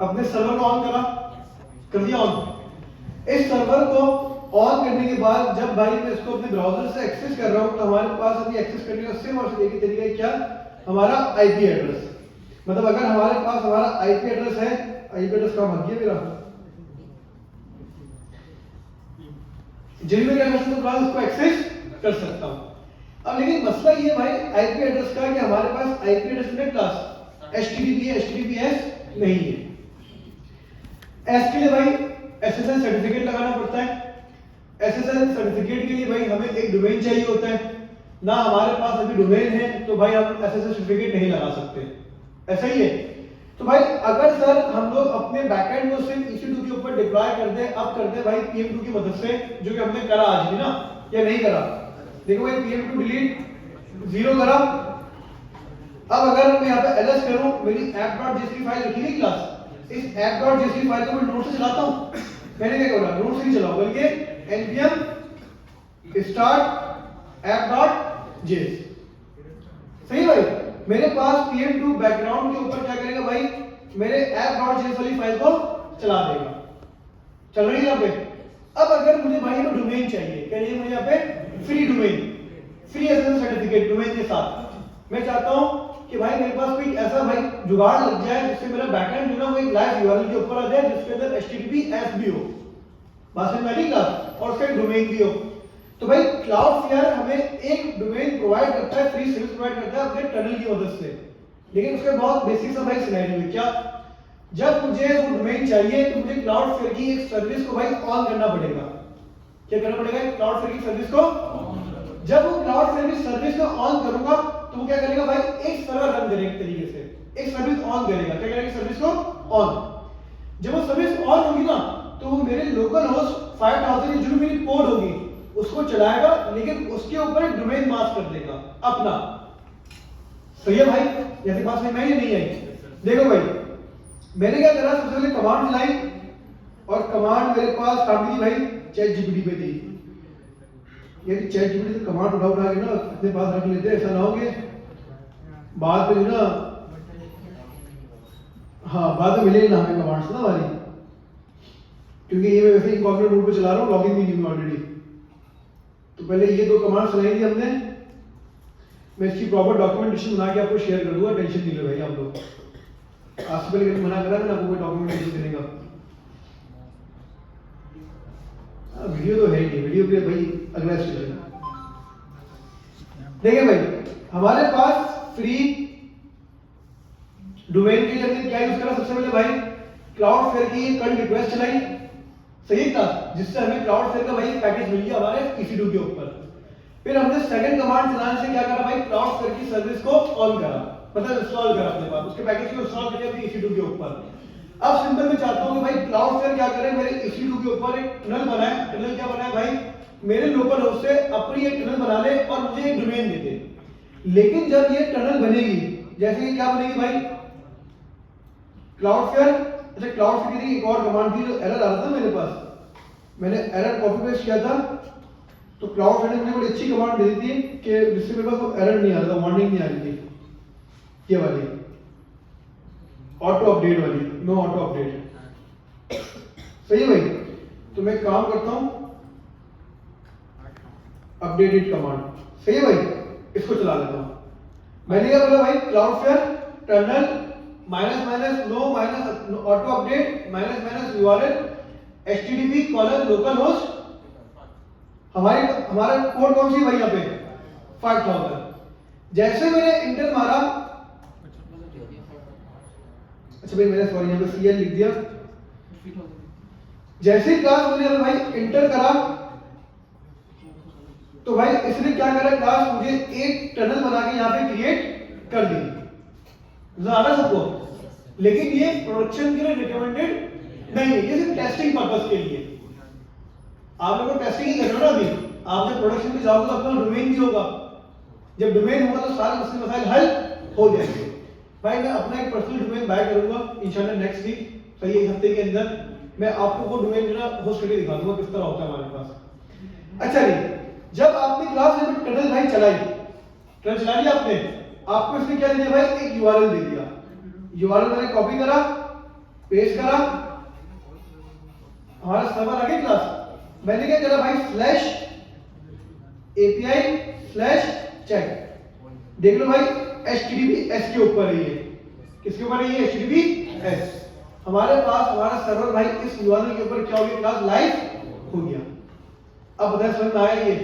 अपने सर्वर को ऑन करा, कर दिया ऑन। इस सर्वर को ऑन करने के बाद जब भाई मैं इसको अपने ब्राउजर से एक्सेस कर रहा हूं तो हमारे पास अभी एक्सेस करने का सेम और एक ही तरीका है, क्या, हमारा आईपी एड्रेस। मतलब अगर हमारे पास हमारा आईपी एड्रेस है, आईपी एड्रेस कहां भाग गया मेरा, जिसमें क्या कर सकता हूं, इसको एक्सेस कर सकता हूं। अब लेकिन मसला ये भाई आईपी एड्रेस का कि हमारे पास आईपी एड्रेस में क्लास एचटीटीपी है, एचटीटीपीएस नहीं है। एस के लिए भाई एसएसएल सर्टिफिकेट लगाना पड़ता है। एसएसएल सर्टिफिकेट के लिए भाई हमें एक डोमेन चाहिए होता है, ना हमारे पास अभी डोमेन है तो भाई हम एसएसएल सर्टिफिकेट नहीं लगा सकते, ऐसा ही है। तो भाई अगर सर हम लोग अपने बैकएंड को सिर्फ EC2 के ऊपर डिप्लॉय कर दे, अब कर दे भाई PM2 की मदद से, जो कि हमने करा आज भी ना, या नहीं करा, देखो भाई PM2 डिलीट 0 करा। अब अगर मैं यहाँ पे ls करूं, मेरी app.jsp फाइल रखी है क्लास, इस app.jsp फाइल को मैं नोड से चलाता हूं। मैंने क्या करा, नोड से नहीं चलाऊं बल्कि npm start app.js, सही भाई। मेरे पास PM2 बैकग्राउंड के ऊपर क्या करेगा भाई, मेरे app.js वाली फाइल को चला देगा, चल रही है यहाँ पे। अब अगर मुझे भाई में डोमेन चाहिए, क्या चाहिए मुझे यहाँ पे, free domain, free SSL certificate domain के साथ। मैं चाहता हूं कि भाई मेरे पास कोई ऐसा भाई जुगाड़ लग जाए जिससे मेरा बैकएंड जो ना वो एक लाइव यूआरएल के ऊपर आ जाए, जिसके अंदर HTTPS भी हो, बस में मेरी क्लास, और उसका एक डोमेन भी हो। तो भाई क्लाउडफ्लेयर हमें एक डोमेन प्रोवाइड करता है, फ्री सर्विस प्रोवाइड करता है अपने टनल की मदद से। लेकिन उसके बहुत बेसिक सा भाई सिनेरियो है, क्या, जब मुझे वो डोमेन चाहिए तो मुझे क्लाउडफ्लेयर की एक सर्विस को भाई ऑन करना पड़ेगा। क्या करना पड़ेगा, क्लाउडफ्लेयर की सर्विस को। जब वो क्लाउडफ्लेयर की सर्विस को ऑन करूंगा तो वो क्या करेगा भाई, एक सर्वर रन करेगा, एक तरीके से एक सर्विस ऑन करेगा। क्या करेगा, सर्विस को ऑन। जब वो सर्विस ऑन होगी ना तो वो मेरे लोकल होस्ट 5000 जो मेरी पोर्ट होगी उसको चलाएगा, लेकिन उसके ऊपर एक डोमेन मास्क कर देगा अपना। सही है भाई, जैसे बात में ये नहीं आई। देखो भाई मैंने क्या करा, सबसे पहले कमांड चलाई, और कमांड मेरे पास काफी थी भाई, चैट जीपीटी पे थी। ये चैट जीपीटी से कमांड उठा उठा के ना अपने पास रख लेते, ऐसा ना हो कि बाद में ना, हाँ बाद में मिलेगी ना हमें कमांड्स ना हमारी, क्योंकि ये मैं वैसे इनकॉग्निटो मोड पे चला रहा हूँ, लॉगिन भी नहीं ऑलरेडी। तो पहले ये दो कमांड चलाई थी हमने, मैं इसकी प्रॉपर डॉक्यूमेंटेशन बना के आपको शेयर कर दूंगा, टेंशन नहीं लो भाई आप लोग। आज से पहले मना करा मैंने आपको कोई डॉक्यूमेंटेशन देने का, वीडियो तो है ही नहीं, वीडियो के लिए भाई अगला स्टेज है। देखिए भाई हमारे पास फ्री डोमेन के लिए हमने क्या यूज करा, सबसे पहले भाई क्लाउडफ्लेयर की कल रिक्वेस्ट चलाई, सही था, जिससे हमें क्लाउडफ्लेयर का भाई पैकेज मिल गया हमारे EC2 के ऊपर। फिर हमने सेकंड कमांड चलाने से क्या करा भाई, क्लाउडफ्लेयर की सर्विस को ऑन करा, मतलब इंस्टॉल करा अपने पास, उसके पैकेज को इंस्टॉल किया अपने EC2 के ऊपर। अब सिंपल मैं चाहता हूं कि भाई क्लाउडफ्लेयर क्या करे, मेरे EC2 के ऊपर एक टनल बनाए। टनल क्या बनाए भाई, मेरे लोकल होस्ट से अपनी एक टनल बना ले और मुझे एक डोमेन दे दे। लेकिन जब ये टनल बनेगी, जैसे कि क्या बनेगी भाई, क्लाउडफ्लेयर, अच्छा क्लाउडफ्लेयर की एक और कमांड थी जो एरर आ रहा था मेरे पास, मैंने एरर कॉपी पेस्ट किया था, तो क्लाउडफ्लेयर ने मुझे बड़ी अच्छी कमांड दे दी थी कि जिससे मेरे पास वो एरर नहीं आ रहा था, वार्निंग नहीं आ रही थी, ये वाली ऑटो अपडेट वाली, नो ऑटो अपडेट। सही है भाई, तो मैं काम करता हूं अपडेटेड कमांड, सही है भाई, इसको चला लेता हूं। मैंने क्या बोला भाई, Cloudflare tunnel minus minus no minus auto update minus minus URL http colon localhost, हमारा कोड कौन सी भाई यहाँ पे 5000। जैसे मैंने इंटर मारा, अच्छा भाई मैंने सॉरी यहाँ पे CL लिख दिया, जैसे क्लास मैंने भाई इंटर करा तो भाई इसने क्या करा, क्लास मुझे एक टनल बना के यहाँ पे क्रिएट कर दी, ज्यादा सबको। लेकिन ये प्रोडक्शन के लिए रिकमेंडेड नहीं है, ये सिर्फ टेस्टिंग पर्पस के लिए। आप लोगों को टेस्टिंग ही करना ना अभी, आप जब प्रोडक्शन में जाओगे तो अपना डोमेन भी होगा, जब डोमेन होगा तो सारे मसले मसाइल हल हो जाएंगे। भाई मैं अपना एक पर्सनल डोमेन बाय करूंगा इंशाल्लाह नेक्स्ट वीक, सही एक हफ्ते के अंदर मैं आपको वो डोमेन जो ना होस्ट करके दिखा दूंगा किस तरह होता है हमारे पास। अच्छा जी, जब आपने क्लास में टनल भाई चलाई, टनल चला लिया आपने, आपको इसने क्या दिया भाई, एक यूआरएल दे दिया। यूआरएल मैंने कॉपी करा पेस्ट करा, हमारा सर्वर आ गया क्लास। मैंने क्या करा भाई, स्लैश एपीआई स्लैश चेक, देख लो भाई HTTPS के ऊपर है ये, किसके ऊपर है ये, HTTPS। हमारे पास हमारा सर्वर भाई इस URL के ऊपर क्या हो गया, क्लास लाइव हो गया। अब बताएं समझ में आया ये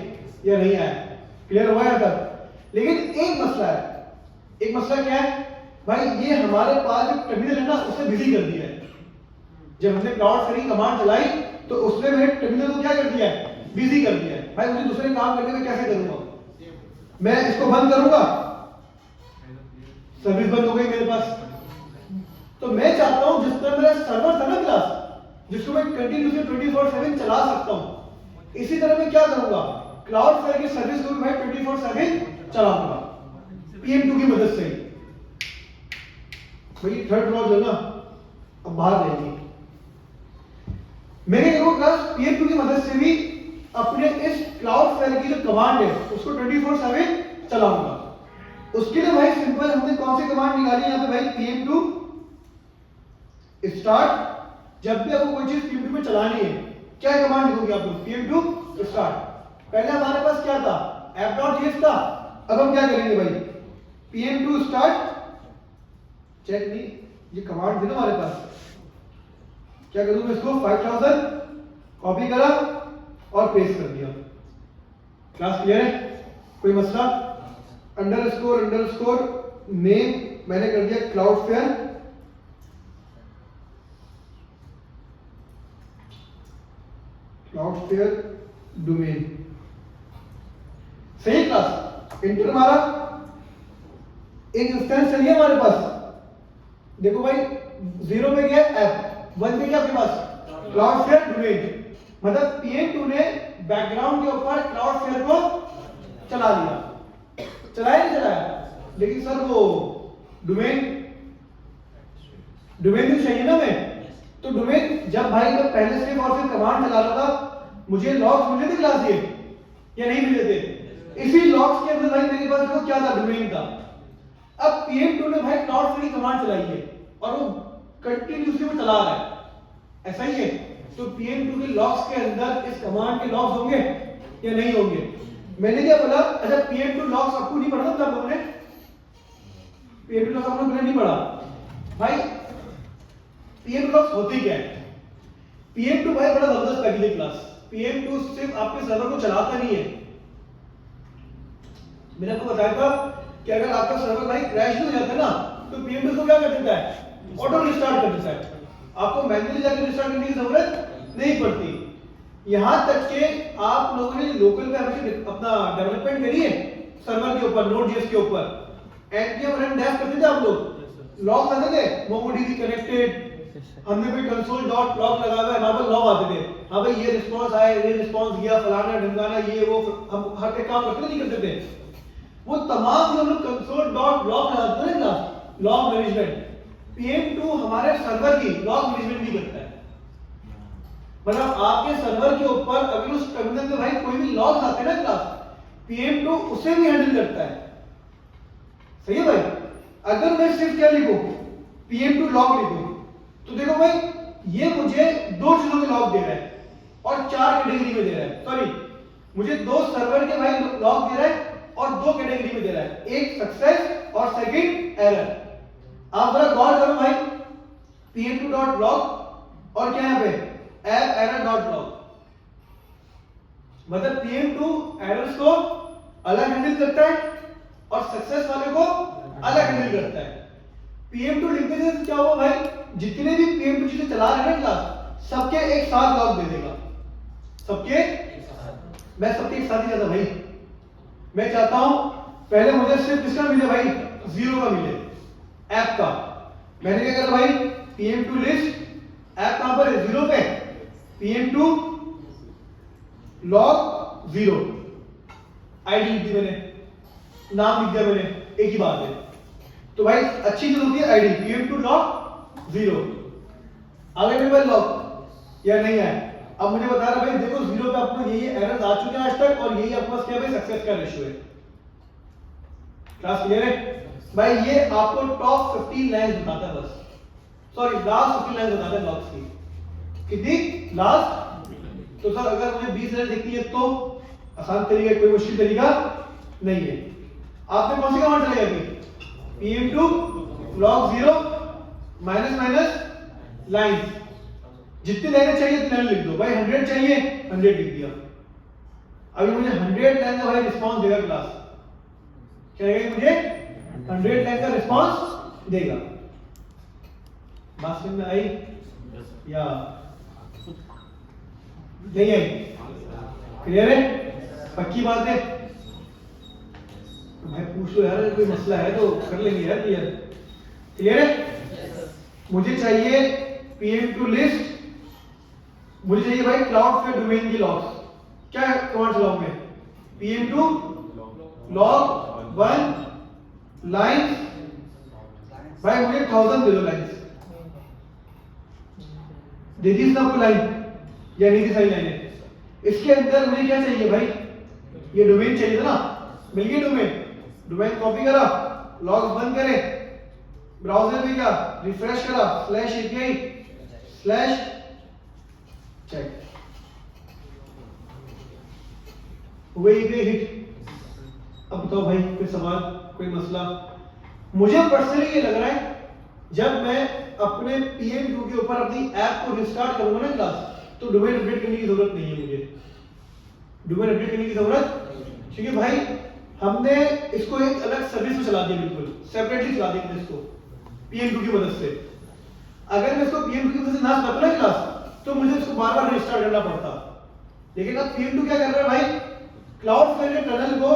या नहीं आया, क्लियर हुआ यहाँ तक? लेकिन एक मसला है, एक मसला क्या है भाई, ये हमारे पास जो टर्मिनल है ना उसे बिजी कर दिया है। जब हमने क्लाउड सर्विंग कमांड चलाई तो उसने मेरे टर्मिनल को क्या कर दिया है, बिजी कर दिया है। भाई मुझे दूसरे काम करने में कैसे करूंगा, मैं इसको बंद करूंगा, सर्विस बंद हो गई मेरे पास। तो मैं चाहता हूं जिस तरह मेरा सर्वर था ना क्लास, जिसको मैं कंटिन्यूसली 24/7 चला सकता हूं, इसी तरह मैं क्या करूंगा, क्लाउड फेयर की सर्विस को भी मैं 24/7 चलाऊंगा PM2 की मदद से। भाई थर्ड लॉ जो ना अब बाहर रहेगी, मैं क्या करूंगा, क्लास PM2 की मदद से भी अपने इस क्लाउड फेयर की जो कमांड है उसको 24/7 चलाऊंगा। उसके लिए भाई सिंपल हमने कौन सी कमांड निकाली यहाँ पे भाई, PM2 स्टार्ट। जब भी आपको कोई चीज PM2 में चलानी है क्या कमांड लिखोगे आप लोग, PM2 स्टार्ट। पहले हमारे पास क्या था, app.js था, अब हम क्या करेंगे भाई, PM2 स्टार्ट चेक नहीं, ये कमांड थी ना हमारे पास, क्या करूंगा इसको 5000 कॉपी करा और पेस्ट कर दिया। क्लास क्लियर है, कोई मसला? अंडरस्कोर नेम मैंने कर दिया cloud fair, cloud fair domain, सही क्लास, इंटर मारा, एक इंस्टेंस चलिए हमारे पास, देखो भाई 0 पे गया ऐप, 1 पे गया आपके पास क्लाउड फेयर डोमेन, मतलब PM2 ने बैकग्राउंड के ऊपर क्लाउड फेयर को चला लिया, चलाया नहीं चलाया, लेकिन सर वो डोमेन भी चाहिए ना मैं, तो डोमेन जब भाई मैं पहले से और फिर कमांड चला रहा था, मुझे लॉग्स मिले थे क्लास ये या नहीं मिले थे? इसी लॉग्स के अंदर भाई मेरे पास देखो क्या था, डोमेन था। अब PM2 ने भाई क्लाउड फेयर की कमांड चलाई है और वो कंटिन्यूअसली वो चला रहा है, ऐसा ही है। तो PM2 के लॉग्स के अंदर इस कमांड के लॉग्स होंगे या नहीं होंगे? मैंने क्या बोला, अच्छा PM2 लॉग्स आपको नहीं पढ़ा था, लोगों ने PM2 लॉग्स आपने पहले नहीं पढ़ा भाई। PM2 लॉग्स होते क्या है? PM2 भाई बड़ा जबरदस्त पैकेज है क्लास। PM2 सिर्फ आपके सर्वर को चलाता नहीं है, मैंने आपको बताया था कि अगर आपका सर्वर भाई क्रैश हो जाता है ना, तो PM2 को क्या कर देता है, ऑटो रिस्टार्ट कर देता है, आपको मैन्युअली जाकर रिस्टार्ट करने की जरूरत नहीं पड़ती। यहां तक कि आप लोगों ने लोकल पे अपना डेवलपमेंट करी है सर्वर के ऊपर, Node.js के ऊपर, npm run dash करते थे आप लोग, लॉग आते थे MongoDB कनेक्टेड, हमने भी console.log लगा हुआ है, वहां पर लॉग आते थे, हां भाई ये रिस्पांस आया, ये रिस्पांस गया, फलाना ढंगाना, ये वो, हम हर एक काम करते नहीं करते थे, वो तमाम जो हम लोग console.log लगाते थे ना, लॉग मैनेजमेंट, PM2 हमारे सर्वर की लॉग मैनेजमेंट भी करता है। मतलब आपके सर्वर के ऊपर अगर उस टर्मिनल पे भाई कोई भी लॉग्स आते हैं ना क्लास, PM2 उसे भी हैंडल करता है, सही है भाई। अगर मैं सिर्फ क्या लिखूं, PM2 लॉग लिखूं, तो देखो भाई ये मुझे दो चीजों के लॉग दे रहा है और 4 कैटेगरी में दे रहा है, सॉरी मुझे 2 सर्वर के भाई लॉग दे रहा है और 2 कैटेगरी में दे रहा है, एक सक्सेस और सेकंड एरर। आप जरा गौर करो भाई, PM2.log और क्या यहां पे app error.log, मतलब PM2 एरर्स को अलग हैंडल करता है और सक्सेस वाले को अलग हैंडल करता है। PM2 लिखने से क्या होगा भाई, जितने भी PM2 चीजें चला रहे हैं क्लास, सबके एक साथ लॉग दे देगा, सबके, मैं सबके एक साथ ही चाहता भाई, मैं चाहता हूं पहले मुझे सिर्फ किसका मिले भाई, 0 का मिले, ऐप का। मैंने क्या करा भाई, PM2 लिस्ट, ऐप कहां पर है, 0 पे, PM2 log 0, आईडी लिख दी मैंने, नाम लिख दिया मैंने, एक ही बात है। तो भाई अच्छी चीज होती है आईडी, PM2 log 0, आगे मेरे पास लॉग या नहीं है। अब मुझे बता रहा भाई देखो 0 पे आपको यही एरर्स आ चुके हैं आज तक और यही आपके पास क्या है, सक्सेस का रेशियो है। क्लास क्लियर है भाई? ये आपको टॉप 15 लाइंस बताता है बस, सॉरी लास्ट 50 लाइन बताते हैं लॉग्स की। कितनी? लास्ट। तो सर अगर मुझे 20 लाइन देखनी है तो आसान तरीका, कोई मुश्किल तरीका नहीं है। आपने कौन सी कमांड चलाई अभी? pm2 log 0 minus minus line, जितनी लाइनें चाहिए उतनी लाइन लिख दो भाई। 100 चाहिए 100 लिख दिया। अभी मुझे 100 लाइन का भाई रिस्पांस देगा क्लास, क्या देगा मुझे? 100 लाइन का रिस्पांस देगा। बात समझ में आई या नहीं आई? क्लियर है? पक्की बात है? भाई पूछ लो यार, कोई मसला है तो कर लेंगे यार। क्लियर है? मुझे चाहिए pm2 लिस्ट, मुझे चाहिए भाई क्लाउडफ्लेयर डोमेन की लॉग्स। क्या कमांड चलाऊं मैं? pm2 log 1 लाइंस, भाई मुझे 1000 दे दो लाइंस। दे दी सबको लाइन या नहीं दी सारी लाइनें? इसके अंदर मुझे क्या चाहिए भाई? ये डोमेन चाहिए था ना, मिल गया डोमेन। डोमेन कॉपी करा, लॉग्स बंद करे, ब्राउज़र में क्या रिफ्रेश करा, /API /check, हुए हिट। अब बताओ भाई, कोई सवाल, कोई मसला? मुझे पर्सनली ये लग रहा है जब मैं अपने pm2 के ऊपर अपनी ऐप को रिस्टार्ट करूंगा ना क्लास, तो डोमेन अपडेट करने की जरूरत नहीं है मुझे। डोमेन अपडेट करने की जरूरत, क्योंकि भाई हमने इसको एक अलग सर्विस में चला दिया, बिल्कुल सेपरेटली चला दिया इसको pm2 की मदद से। अगर मैं इसको pm2 की मदद से ना चलाता ना क्लास, तो मुझे इसको बार बार रिस्टार्ट करना पड़ता। लेकिन अब pm2 क्या कर रहा है भाई? क्लाउडफ्लेयर के टनल को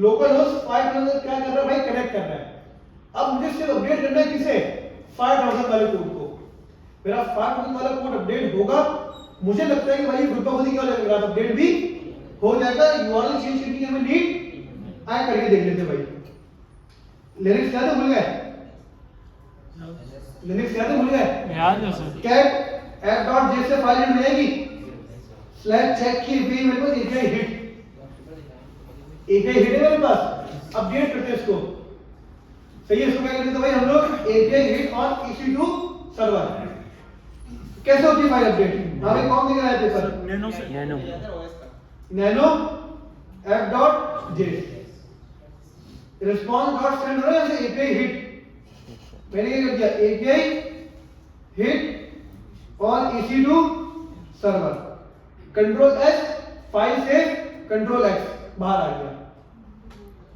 लोकल होस्ट 5000 क्या कर रहा है भाई? कनेक्ट कर रहा है। अब मुझे सिर्फ अपडेट करना है किसे? 5000 वाले कोड को। मेरा 5000 वाला कोड अपडेट होगा, मुझे लगता है कि भाई ग्रुप खुद ही क्या लग रहा है, अपडेट भी हो जाएगा। यूआरएल चेंज करने की हमें नीड आए, करके देख लेते भाई। लिनक्स याद है? भूल गए? लिनक्स याद है? भूल गए? याद है सर। cat app.js से फाइल मिल जाएगी, /check की API मेरे पास API हिट है मेरे पास। अपडेट करते हैं इसको, सही है? इसको क्या करते हैं भाई हम लोग? API hit on EC2 server. कैसे होती है फाइल अपडेट? हाँ भाई, कौन दिख रहा है पेपर? नैनो से nano app.js response dot send हो रहा है ऐसे API हिट। मैंने क्या कर दिया? API hit on EC2 server, Ctrl+S, file से Ctrl+X बाहर आ गया।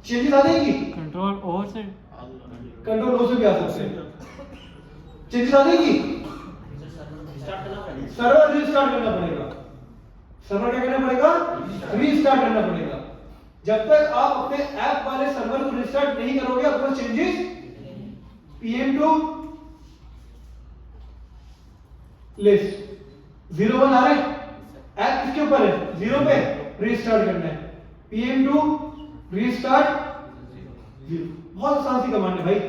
चेंजेस आ जाएंगी? Ctrl+O से Ctrl+O से भी आ सकते हैं। चेंजेस आ जाएंगी? सर्वर रीस्टार्ट करना पड़ेगा। सर्वर क्या करना पड़ेगा? रीस्टार्ट करना पड़ेगा। जब तक आप अपने ऐप वाले सर्वर को रीस्टार्ट नहीं करोगे, आपको चेंजेस pm2 लिस्ट 01 आ रहा है। ऐप किसके ऊपर है? 0 पे। रीस्टार्ट करना है pm2 रीस्टार्ट 0। बहुत आसान सी कमांड है भाई।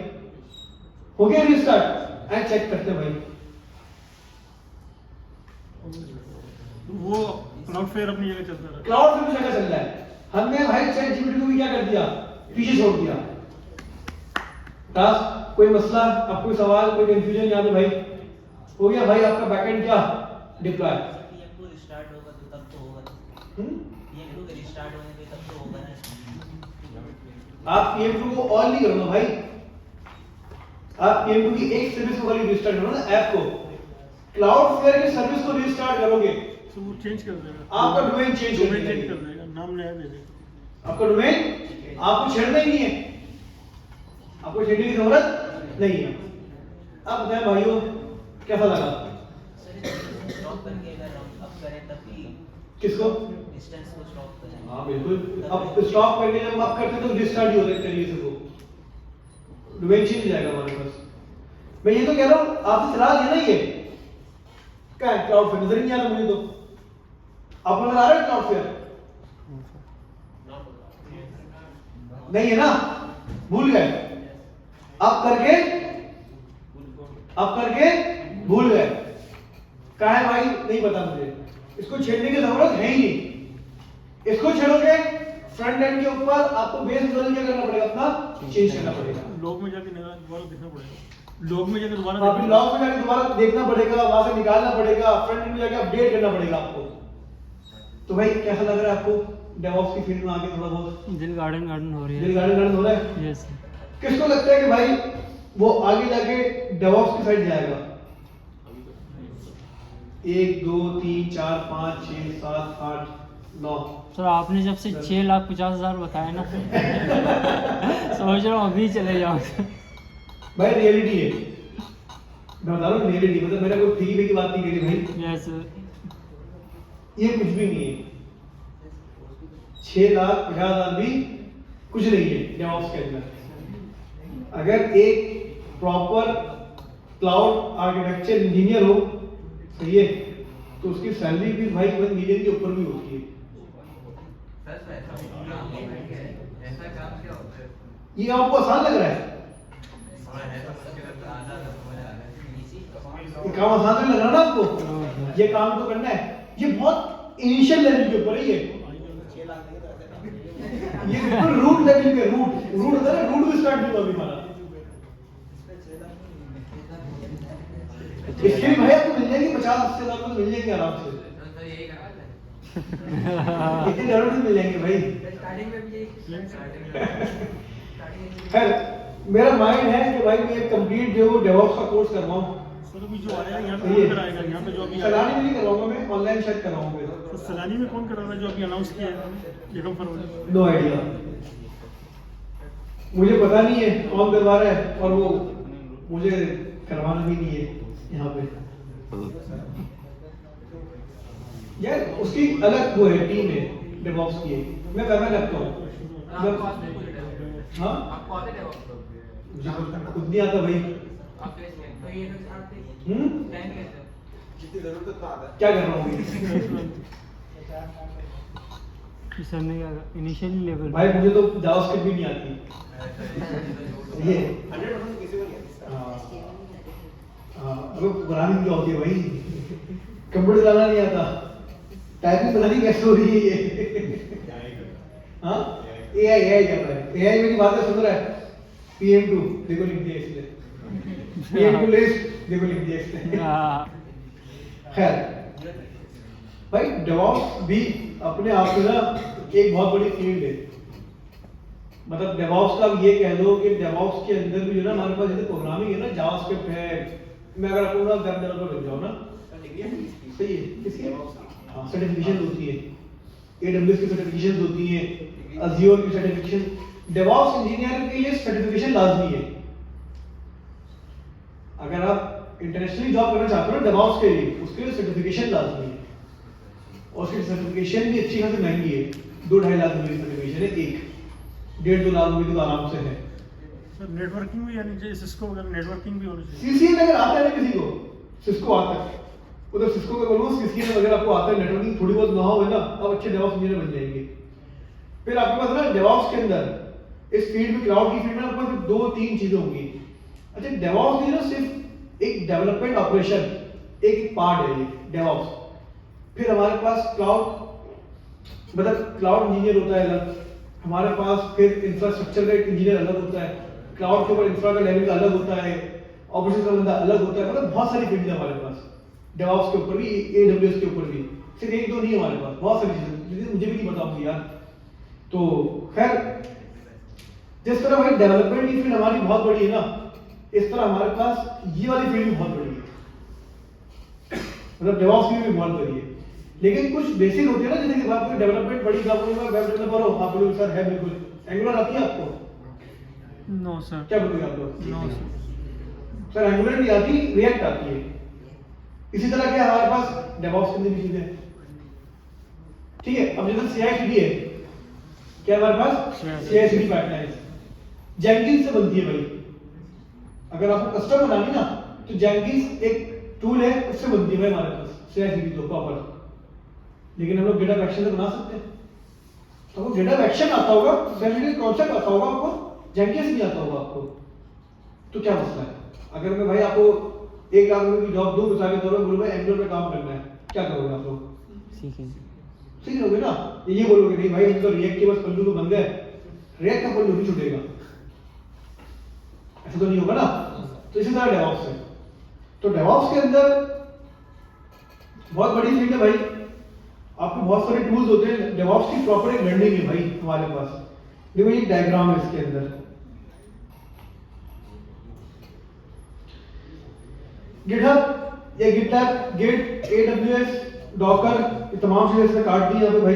हो गया रीस्टार्ट? एंड चेक करते हैं भाई। वो क्लाउडफ्लेयर अपनी जगह चलता रहा। क्लाउडफ्लेयर जगह चल रहा है। हमने भाई ChatGPT को भी क्या कर दिया? पीछे छोड़ दिया। टास्क, कोई मसला, अब कोई सवाल, कोई कंफ्यूजन यहाँ पे भाई? हो गया भाई आपका बैकएंड क्या डिप्लॉय? pm2 रिस्टार्ट होगा तो तब तो होगा। pm2 के रिस्टार्ट होने पे तब तो होगा ना। आप pm2 को ऑन नहीं करो ना भाई, आप pm2 की एक सर्विस को खाली रिस्टार्ट करो ना, ऐप को। क्लाउडफ्लेयर की सर्विस को रिस्टार्ट करोगे तो वो चेंज कर देगा, आपका डोमेन चेंज कर कर देगा, नाम नया दे देगा। आपका डोमेन आपको छेड़ना ही नहीं है, आपको छेड़ने की जरूरत नहीं है। अब बताएं भाइयों, कैसा लगा? स्टॉप करके अगर हम अप करें तब भी किसको? डिस्टेंस को स्टॉप करें। हाँ बिल्कुल। अब स्टॉप करके जब आप करते हैं तो रिस्टार्ट ही होता है तरीके से, वो डोमेन चेंज हो जाएगा हमारे पास। मैं ये तो कह रहा हूँ, आपसे चला लिया ना ये क्या है? क्लाउडफ्लेयर नजर ही नहीं आ रहा मुझे तो। आपको नजर आ रहा है क्लाउडफ्लेयर? नहीं है ना, भूल गए। अब करके भूल गए। क्या है भाई? नहीं पता मुझे। इसको छेड़ने की जरूरत है ही नहीं। इसको छेड़ोगे फ्रंट एंड के ऊपर आपको बेस क्या करना पड़ेगा? अपना चेंज करना पड़ेगा। लॉग में जाके दोबारा देखना पड़ेगा। लॉग में जाकर दोबारा आपने लॉग में जाके दोबारा देखना पड़ेगा, वहां से निकालना पड़ेगा, फ्रंट एंड में जाके अपडेट करना पड़ेगा आपको। तो भाई कैसा लग रहा है आपको डेवऑप्स की फील्ड में आके थोड़ा बहुत? दिल गार्डन गार्डन हो रही है। दिल गार्डन हो रहा है? यस। किसको लगता है कि भाई वो आगे जाके डेवऑप्स की साइड जाएगा? 1 2 3 4 5 6 7 8 9। सर आपने जब से 6,50,000 बताया ना सोच रहा हूँ अभी चले जाऊँ। भाई रियलिटी है, मैं बता रहा हूँ रियलिटी, मतलब मेरा कोई फ्री की बात नहीं करी भाई, यस। ये कुछ भी नहीं है। 6,50,000 भी कुछ नहीं है डेवऑप्स के अंदर। अगर एक प्रॉपर क्लाउड आर्किटेक्चर इंजीनियर हो, सही है, तो उसकी सैलरी भी भाई 1 मिलियन के ऊपर भी होती है। ये आपको आसान लग रहा है? ये काम आसान नहीं लग रहा ना आपको? ये काम तो करना है, ये बहुत इनिशियल लेवल के ऊपर है। ये बिल्कुल रूट लेवल पे, रूट होता है ना, रूट भी स्टार्ट नहीं हुआ अभी हमारा। इसके लिए भाई आपको मिल जाएगी 50-80 हज़ार तो मिल जाएंगे आराम से। इतने जरूर मिल जाएंगे भाई। खैर मेरा माइंड है कि भाई मैं एक कंप्लीट जो डेवऑप्स का कोर्स करवाऊं। सर अभी जो आया यहाँ पे सही है। कौन कराएगा? यहाँ पे जो अभी सलानी में नहीं करवाऊंगा, मैं ऑनलाइन शायद करवाऊंगा। तो सलानी में कौन करा रहा है जो अभी अनाउंस किया है 1 फरवरी? नो आइडिया, मुझे पता नहीं है कौन करवा रहा है, और वो मुझे करवाना भी नहीं है यहाँ पे यार। उसकी अलग वो है, टीम है डेवऑप्स की। मैं करना लगता हूँ, हाँ मुझे खुद नहीं आता भाई। क्या कर रहा हूँ सर ने इनिशियली लेवल भाई? मुझे तो जावास्क्रिप्ट भी नहीं आती। ये प्रोग्रामिंग क्या होती है भाई? कंप्यूटर चलाना नहीं आता, टाइपिंग पता नहीं कैसे हो रही है ये। हाँ एआई कर रहा है। एआई मेरी बातें सुन रहा है। PM2 देखो लिख दिया इसने, PM2 लिस्ट देखो लिख दिया इसने। खैर भाई डेवऑप्स भी अपने आप में ना एक बहुत बड़ी फील्ड है। मतलब डेवऑप्स का ये कह लो कि डेवऑप्स के अंदर भी जो ना हमारे पास जैसे प्रोग्रामिंग है ना, जावास्क्रिप्ट है। मैं अगर आपको वेब डेवलपर बन जाऊँ ना, सही है, किसकी सर्टिफिकेशन होती है, AWS की सर्टिफिकेशन होती है, Azure की सर्टिफिकेशन। डेवऑप्स इंजीनियर के लिए सर्टिफिकेशन लाजमी है। अगर आप इंटरनेशनली जॉब करना चाहते हो ना डेवऑप्स के लिए, उसके लिए सर्टिफिकेशन लाजमी है, और उसकी सर्टिफिकेशन भी अच्छी खासी महंगी है। 2-2.5 लाख रुपए की सर्टिफिकेशन है, एक 1.5-2 लाख रुपए की तो आराम से है। सर नेटवर्किंग भी, यानी जैसे सिस्को वगैरह नेटवर्किंग भी होनी चाहिए। CCNA अगर आता है ना किसी को, सिस्को आता है, उधर सिस्को का बोलूँ CCNA अगर आपको आता है, नेटवर्किंग थोड़ी बहुत know-how है ना, आप अच्छे डेवऑप्स इंजीनियर बन जाएंगे। फिर आपके पास ना डेवऑप्स के अंदर इस फील्ड में, क्लाउड की फील्ड में आपके पास 2-3 चीजें होंगी। अच्छा डेवऑप्स की ना सिर्फ एक डेवलपमेंट ऑपरेशन एक पार्ट है ये डेवऑप्स। फिर हमारे पास क्लाउड मतलब क्लाउड इंजीनियर होता है अलग, हमारे पास फिर इंफ्रास्ट्रक्चर का इंजीनियर अलग होता है, क्लाउड के ऊपर इंफ्रा का लेवल का अलग होता है, ऑपरेशन का बंदा अलग होता है। मतलब बहुत सारी फील्ड है हमारे पास डेवऑप्स के ऊपर भी, AWS के ऊपर भी, सिर्फ 1-2 नहीं है हमारे पास, बहुत सारी चीजें मुझे भी नहीं पता होंगी यार। तो खैर जिस तरह भाई डेवलपमेंट की फील्ड हमारी बहुत बड़ी है ना, इस तरह हमारे पास ये वाली फील्ड भी बहुत बड़ी है। मतलब डेवऑप्स की भी बहुत बड़ी है, लेकिन कुछ बेसिक होती है ना, जैसे कि आपको डेवलपमेंट बड़ी काम होगी, वेब डेवलपर हो आप लोग, सर है बिल्कुल एंगुलर आती है आपको? No sir. क्या बोलोगे आप लोग? नो सर एंगुलर नहीं आती, रिएक्ट आती है। इसी तरह क्या हमारे पास डेवऑप्स की भी चीजें, ठीक है। अब जैसे CI/CD है, क्या हमारे पास CI/CD पाइपलाइन जेंकिंस से बनती है भाई। अगर आपको कस्टम बनानी ना, तो जेंकिंस एक टूल है, उससे बनती है भाई हमारे पास CI/CD तो प्रॉपर। लेकिन हम लोग GitHub एक्शन से बना सकते हैं। तो आपको GitHub एक्शन आता होगा, CI/CD कॉन्सेप्ट आता होगा आपको, जेंकिंस नहीं आता होगा आपको, तो क्या मसला है? अगर मैं भाई आपको 1 लाख रुपए की जॉब दूं, मिसाल के तौर पर बोलूं भाई एंगुलर पे काम करना है, क्या करोगे आप लोग? सीख लोगे ना। ये बोलोगे नहीं भाई हम तो रिएक्ट के बस पल्लू तो बन गए, रिएक्ट का पल्लू नहीं छूटेगा, ऐसा तो नहीं होगा ना। तो इसी तरह डेवॉप्स है। तो डेवॉप्स के अंदर बहुत बड़ी फील्ड है भाई, आपको बहुत सारे टूल्स होते हैं। डेवॉप्स की प्रॉपर एक लर्निंग है भाई हमारे पास। देखो ये डायग्राम है इसके अंदर, गिटहब या गिटलैब, गिट, AWS, डॉकर, ये तमाम चीजें इसने काट दी यहाँ पे भाई।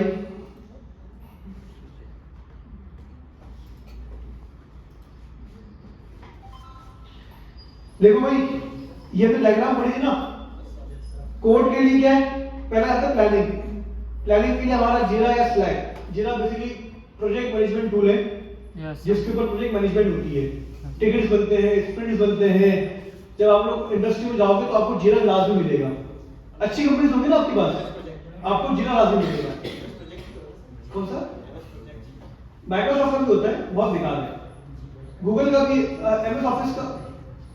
देखो भाई ये तो डायग्राम पड़ी थी ना। कोड के लिए क्या है, पहला आता है प्लानिंग। प्लानिंग के लिए हमारा जीरा या स्लैक। जीरा बेसिकली प्रोजेक्ट मैनेजमेंट टूल है जिसके ऊपर प्रोजेक्ट मैनेजमेंट होती है। टिकट्स बनते हैं, स्प्रिंट्स बनते हैं। जब आप लोग इंडस्ट्री में जाओगे तो आपको जीरा लाजमी मिलेगा। अच्छी कंपनीज होंगी ना आपके पास, आपको जीरा लाजमी मिलेगा। कौन सा? माइक्रोसॉफ्ट का भी होता है, बहुत बेकार है। गूगल का भी,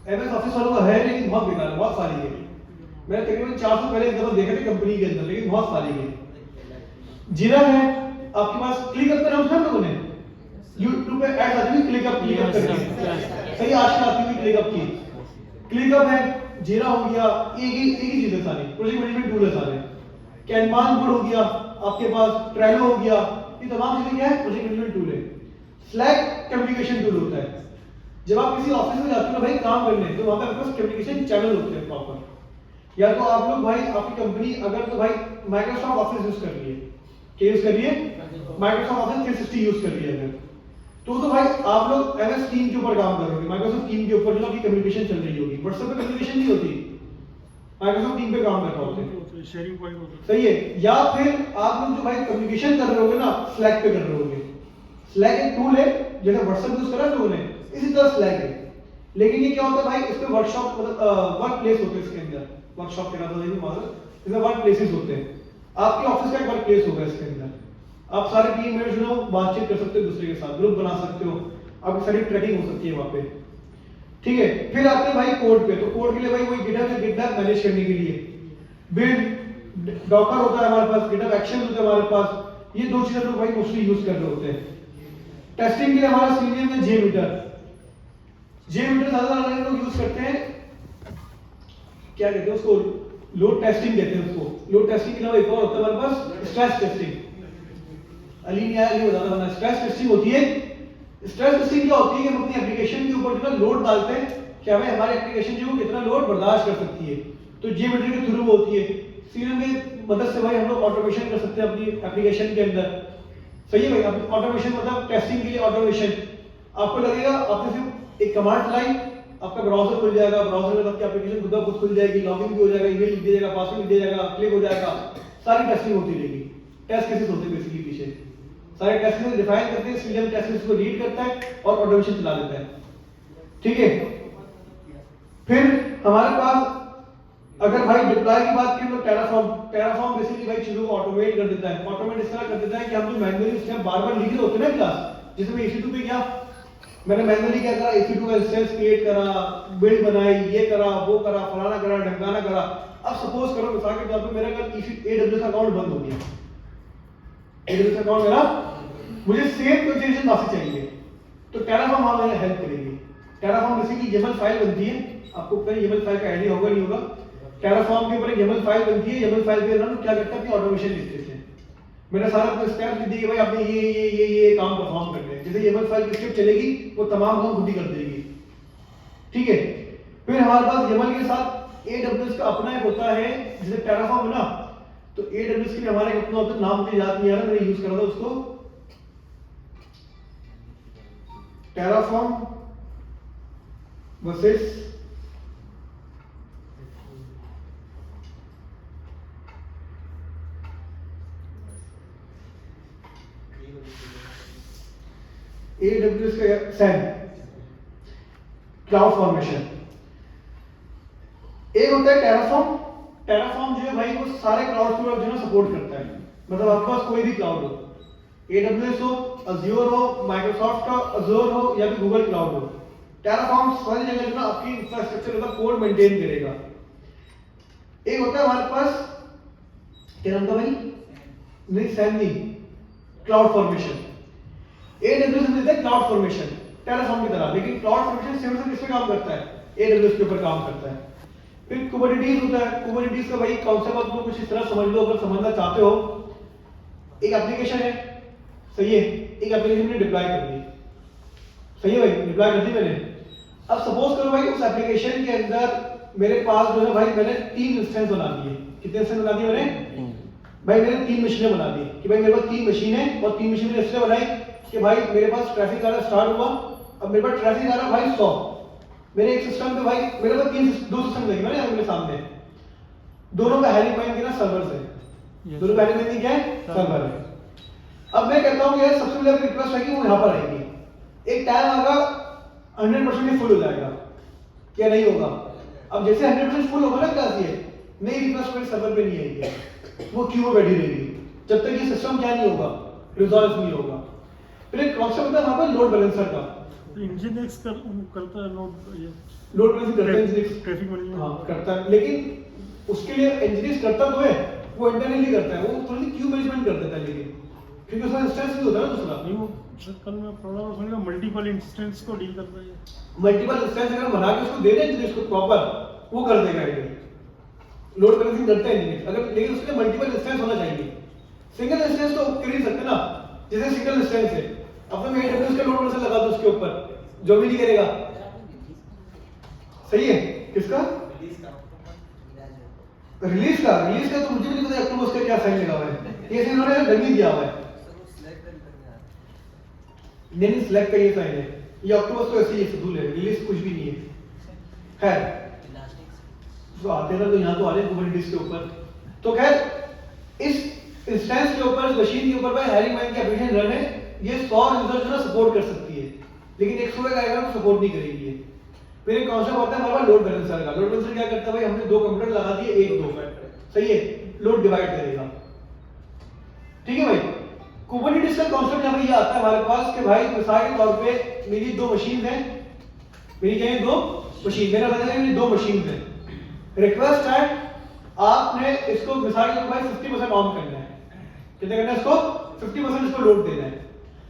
MS ऑफिस वालों का है लेकिन बहुत बेकार है, बहुत सारी है। मैंने तकरीबन 400 पहले एक दफा देखे थे कंपनी के अंदर, लेकिन बहुत सारी है। जीरा है आपके पास, क्लिक अप करना हम लोगों ने YouTube पे ऐड आती है, क्लिक अप करके सही आजकल आती हुई क्लिक अप की। क्लिक अप है, जीरा हो गया, एक ही चीज है सारी, प्रोजेक्ट मैनेजमेंट टूल है सारे। कैनवान बोर्ड हो गया आपके पास, ट्रेलो हो गया, ये तमाम चीजें क्या है, प्रोजेक्ट मैनेजमेंट टूल है। स्लैक कम्युनिकेशन टूल होता है। जब आप किसी ऑफिस में जाते हो ना भाई काम करने, तो वहां पे आपके पास कम्युनिकेशन चैनल होते हैं प्रॉपर। या तो आप लोग भाई, आपकी कंपनी अगर तो भाई माइक्रोसॉफ्ट ऑफिस यूज कर रही है, क्या यूज कर रही है, माइक्रोसॉफ्ट ऑफिस 360 यूज कर रही है अगर, तो भाई आप लोग MS टीम के ऊपर काम कर रहे हो, माइक्रोसॉफ्ट टीम के ऊपर जो आपकी कम्युनिकेशन चल रही होगी। व्हाट्सएप पे कम्युनिकेशन नहीं होती, माइक्रोसॉफ्ट टीम पे काम कर रहे होते हैं, शेयरिंग पॉइंट होता है। सही है। या फिर आप लोग जो भाई कम्युनिकेशन कर रहे होगे ना, स्लैक पे कर रहे होगे। स्लैक एक टूल है जैसे व्हाट्सएप यूज करा लोगों ने, इसी तरह स्लैक है। लेकिन ये क्या होता है भाई, इस पे वर्कशॉप मतलब वर्क प्लेस होते हैं इसके अंदर। वर्कशॉप के नाम से मालूम, इसमें वर्क प्लेसेस होते हैं। आपके ऑफिस का एक वर्क प्लेस होगा इसके अंदर। आप सारे टीम मेंबर्स जो बातचीत कर सकते हो दूसरे के साथ, ग्रुप बना सकते हो, आपकी सारी ट्रैकिंग हो सकती है वहां पे, ठीक है। फिर आते हैं भाई कोड पे। तो कोड के लिए भाई वही गिटहब से गिटहब मैनेज करने के लिए बिल्ड, डॉकर होता है हमारे पास, गिटहब एक्शन होता है हमारे पास। ये दो चीजें लोग भाई मोस्टली यूज कर रहे होते हैं। टेस्टिंग के लिए हमारा सीनियर में JMeter ज्यादा लोग यूज करते हैं। क्या कहते हैं उसको, लोड टेस्टिंग कहते हैं उसको। लोड टेस्टिंग के अलावा एक और होता है हमारे पास स्ट्रेस टेस्टिंग। अली ने आया ये बताता है, स्ट्रेस टेस्टिंग होती है। स्ट्रेस टेस्टिंग क्या होती है कि हम अपनी एप्लीकेशन के ऊपर कितना लोड डालते हैं, क्या भाई हमारी एप्लीकेशन जो है कितना लोड बर्दाश्त कर सकती है। तो JMeter के थ्रू होती है। सीनियर में मदद से भाई हम लोग ऑटोमेशन कर सकते हैं अपनी एप्लीकेशन के अंदर, सही है भाई। ऑटोमेशन मतलब टेस्टिंग के लिए ऑटोमेशन। आपको लगेगा आपने सिर्फ एक कमांड चलाई, आपका ब्राउजर खुल जाएगा, ब्राउजर में आपकी एप्लीकेशन खुद ब खुद खुल जाएगी, लॉगिन भी हो जाएगा, ईमेल लिख दिया जाएगा, पासवर्ड लिख दिया जाएगा, क्लिक हो जाएगा, सारी टेस्टिंग होती रहेगी। टेस्ट केसेस होते हैं बेसिकली पीछे, सारे टेस्ट केसेस डिफाइन करते हैं, सीनियर टेस्ट केसेस को रीड करता है और ऑटोमेशन चला देता है, ठीक है। फिर हमारे पास अगर भाई डिप्लॉय की बात करें तो टेराफॉर्म बेसिकली भाई चीजों को ऑटोमेट कर देता है। ऑटोमेट इस तरह कर देता है कि हम जो मैन्युअली उसमें बार-बार लिख रहे होते हैं ना क्लास, जैसे मैं EC2 पे गया, मैंने मैन्युअली क्या करा, EC2 का इंस्टेंस क्रिएट करा, बिल्ड बनाई, ये करा, वो करा, फलाना करा, ढमकाना करा। अब सपोज करो मिसाल के तौर पे मेरा कल AWS अकाउंट बंद हो गया, AWS अकाउंट मेरा, मुझे सेम कॉन्फ़िगरेशन वापस चाहिए, तो टेराफॉर्म हमारे हेल्प करेगी। टेराफॉर्म बेसिकली YAML फाइल बनती है, आपको पता है YAML फाइल का आइडिया होगा नहीं होगा। टेराफॉर्म के ऊपर एक YAML फाइल बनती है, YAML फाइल पे रन क्या करता है कि ऑटोमेशन लिख देते हैं। मैंने सारा अपना स्टेप लिख दिया कि भाई आपने ये काम परफॉर्म करने हैं। जैसे YAML फाइल की स्क्रिप्ट चलेगी वो तमाम काम खुद ही कर देगी, ठीक है। फिर हमारे पास YAML के साथ AWS का अपना एक होता है, जैसे टेराफॉर्म है ना, तो AWS के लिए हमारा एक अपना होता है, नाम मुझे याद नहीं आ रहा, मैंने यूज करा था उसको, टेराफॉर्म वर्सेस AWS का SAN, क्लाउड फॉर्मेशन। एक होता है टेराफॉर्म। टेराफॉर्म जो है भाई वो सारे क्लाउड को जो है सपोर्ट करता है, मतलब आपके पास कोई भी क्लाउड हो, AWS हो, Azure हो, माइक्रोसॉफ्ट का Azure हो या फिर गूगल क्लाउड हो, टेराफॉर्म सारी जगह ना आपकी इंफ्रास्ट्रक्चर का कोड मेंटेन करेगा। एक होता है हमारे पास क्या नाम था भाई, नहीं SAN नहीं, क्लाउड फॉर्मेशन। AWS देता है क्लाउड फॉर्मेशन टेराफॉर्म की तरह, लेकिन क्लाउड फॉर्मेशन सेम से किस पे काम करता है, AWS के ऊपर काम करता है। फिर कुबरनेटिस होता है। कुबरनेटिस का भाई कॉन्सेप्ट आप लोग कुछ इस तरह समझ लो, अगर समझना चाहते हो, एक एप्लीकेशन है, सही है, एक एप्लीकेशन मैंने डिप्लॉय कर दी, सही है भाई, डिप्लॉय कर दी मैंने। अब सपोज करो भाई उस एप्लीकेशन के अंदर मेरे पास जो है भाई मैंने 3 इंस्टेंस बना दिए। कितने इंस्टेंस बना दिए मैंने? भाई मैंने 3 मशीनें बना दी कि भाई मेरे पास 3 मशीन है, और 3 मशीन मैंने इसलिए बनाई कि भाई मेरे पास ट्रैफिक आना स्टार्ट हुआ, अब मेरे पास ट्रैफिक आ रहा भाई 100, मेरे एक सिस्टम पे भाई मेरे पास 2 सिस्टम लगे मैंने मेरे सामने, दोनों का हैरिंग पॉइंट क्या सर्वर से, दोनों का हैरिंग पॉइंट क्या है? सर्वर है। अब मैं कहता हूँ यार सबसे पहले रिक्वेस्ट है कि वो यहाँ पर आएगी, एक टाइम आएगा 100% फुल हो जाएगा, क्या नहीं होगा? अब जैसे 100% फुल होगा ना क्लास, ये नई रिक्वेस्ट मेरे सर्वर पे नहीं आएगी, वो क्यू में बैठी रहेगी जब तक ये सिस्टम क्या नहीं होगा, रिजॉल्व नहीं होगा। फिर एक कॉन्सेप्ट होता है वहां पर लोड बैलेंसर का। इंजीनियर्स करता है लोड बैलेंसिंग करता है इंजीनियर, ट्रैफिक मैनेजमेंट हाँ करता है, लेकिन उसके लिए इंजीनियर करता तो है, वो इंटरनली करता है, वो थोड़ी सी क्यू मैनेजमेंट कर देता है, लेकिन क्योंकि उसका इंस्टेंस नहीं होता ना दूसरा। नहीं, वो कल मैं प्रोग्रामर समझा मल्टीपल इंस्टेंस को डील करता है। मल्टीपल इंस्टेंस अगर बना के उसको दे दें इंजीनियर को प्रॉपर, वो कर देगा इंजीनियर, लोड बैलेंसिंग करता है इंजीनियर, अगर लेकिन उसके लिए मल्टीपल इंस्टेंस होना चाहिए। सिंगल इंस्टेंस तो कर ही सकते ना, जैसे सिंगल इंस्टेंस है, अब तो मैं AWS का लोड बैलेंसर लगा दूं उसके ऊपर, जो भी नहीं करेगा, सही है। किसका रिलीज का तो मुझे भी नहीं पता अक्टूबर का क्या साइन लगा हुआ है, ये सिर्फ इन्होंने डमी दिया हुआ है, नहीं सिलेक्ट का ये साइन है, ये अक्टूबर तो ऐसे ही फजूल है, रिलीज कुछ भी नहीं है। खैर तो आते हैं तो यहाँ तो आ रहे हैं कुबरनेटिस के ऊपर, तो खैर इस इंस्टेंस के ऊपर, इस मशीन के ऊपर भाई हैरिंग पॉइंट की एप्लीकेशन रन है, ये 100 यूजर जो ना सपोर्ट कर सकती है, लेकिन 100 का आएगा तो सपोर्ट नहीं करेगी ये। फिर एक कॉन्सेप्ट होता है हमारे पास लोड बैलेंसर का। लोड बैलेंसर क्या करता है भाई, हमने 2 कंप्यूटर लगा दिए, 1 2, सही है, लोड डिवाइड करेगा, ठीक है भाई। कुबरनेटिस का कॉन्सेप्ट यहाँ पे ये आता है हमारे पास कि भाई मिसाल के तौर पे मेरी 2 मशीन है, मेरी क्या है 2 मशीन, मेरा बताया मेरी 2 मशीन है, रिक्वेस्ट है आपने इसको मिसाल के भाई 50% ऑन करना है, कितने करना है इसको 50% इसको लोड देना है।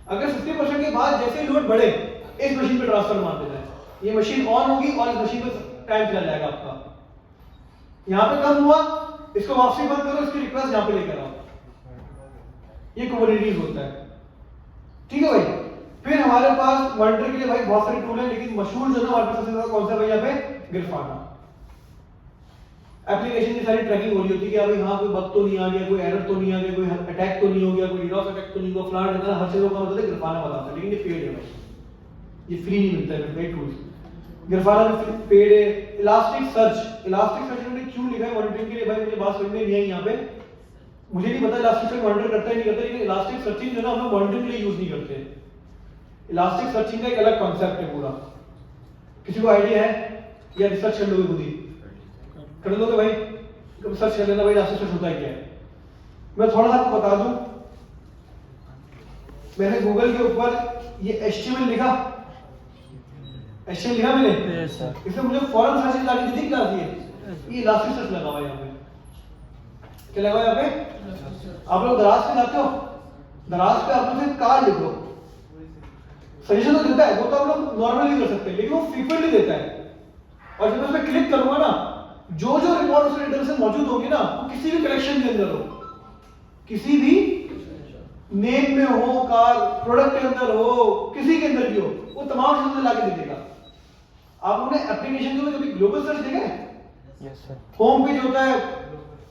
अगर 50% के बाद जैसे लोड बढ़े इस मशीन पे ट्रांसफर मार देना है, ये मशीन ऑन होगी और इस मशीन पे टाइम चला जाएगा आपका। यहाँ पे कम हुआ, इसको वापसी बंद करो, इसकी रिक्वेस्ट यहाँ पे लेकर आओ, ये कुबरनेटिस होता है, ठीक है भाई। फिर हमारे पास मॉनिटर के लिए भाई बहुत सारे टूल हैं, लेकिन मशहूर जो ना हमारे पास सबसे ज्यादा कौन सा भाई यहाँ पे ग्रिफाना। एप्लीकेशन की सारी ट्रैकिंग हो रही होती है कि अभी हाँ कोई बग तो नहीं आ गया, कोई एरर तो नहीं आ गया, कोई अटैक तो नहीं हो गया, कोई डीडोस अटैक तो नहीं हुआ, फ्लड है ना, हर चीजों का मतलब ग्रिफाना बताता है, लेकिन ये पेड है भाई, ये फ्री नहीं मिलता है पेड टूल्स। ग्रिफाना में पेड है। इलास्टिक सर्च इन्होंने क्यों लिखा है मॉनिटरिंग के लिए भाई, मुझे बात समझ में नहीं आई यहाँ पे, मुझे नहीं पता इलास्टिक सर्च मॉनिटर करता है नहीं करता, लेकिन इलास्टिक सर्चिंग जो ना हम लोग मॉनिटरिंग के लिए यूज नहीं करते। इलास्टिक सर्चिंग का एक अलग कॉन्सेप्ट है पूरा, किसी को आइडिया है या रिसर्च कर लोगे खुद ही कर लोगे भाई, कब सर्च कर लेना भाई इलास्टिक सर्च होता है क्या है। मैं थोड़ा सा आपको बता दूं, मैंने गूगल के ऊपर ये HTML लिखा मैंने, इसमें मुझे फौरन सर्च लाके दी क्लास ये इलास्टिक सर्च लगा हुआ है यहाँ पे, क्या लगा यहाँ पे। आप लोग दराज पे जाते हो, दराज पे आप लोग सिर्फ कार लिखो, सजेशन तो देता है, वो तो आप लोग नॉर्मली कर सकते हैं, लेकिन वो फ्रीक्वेंटली देता है, और जब मैं उस पर क्लिक करूंगा ना, जो रिकॉर्ड उस डेटा से मौजूद होंगे ना, वो किसी भी कलेक्शन के अंदर हो, किसी भी नेम में हो, कार प्रोडक्ट के अंदर हो, किसी के अंदर भी हो, वो तमाम चीजें लाके दे देगा। आप लोगों ने एप्लीकेशन में कभी ग्लोबल सर्च देखा है? Yes sir. होम पेज होता है,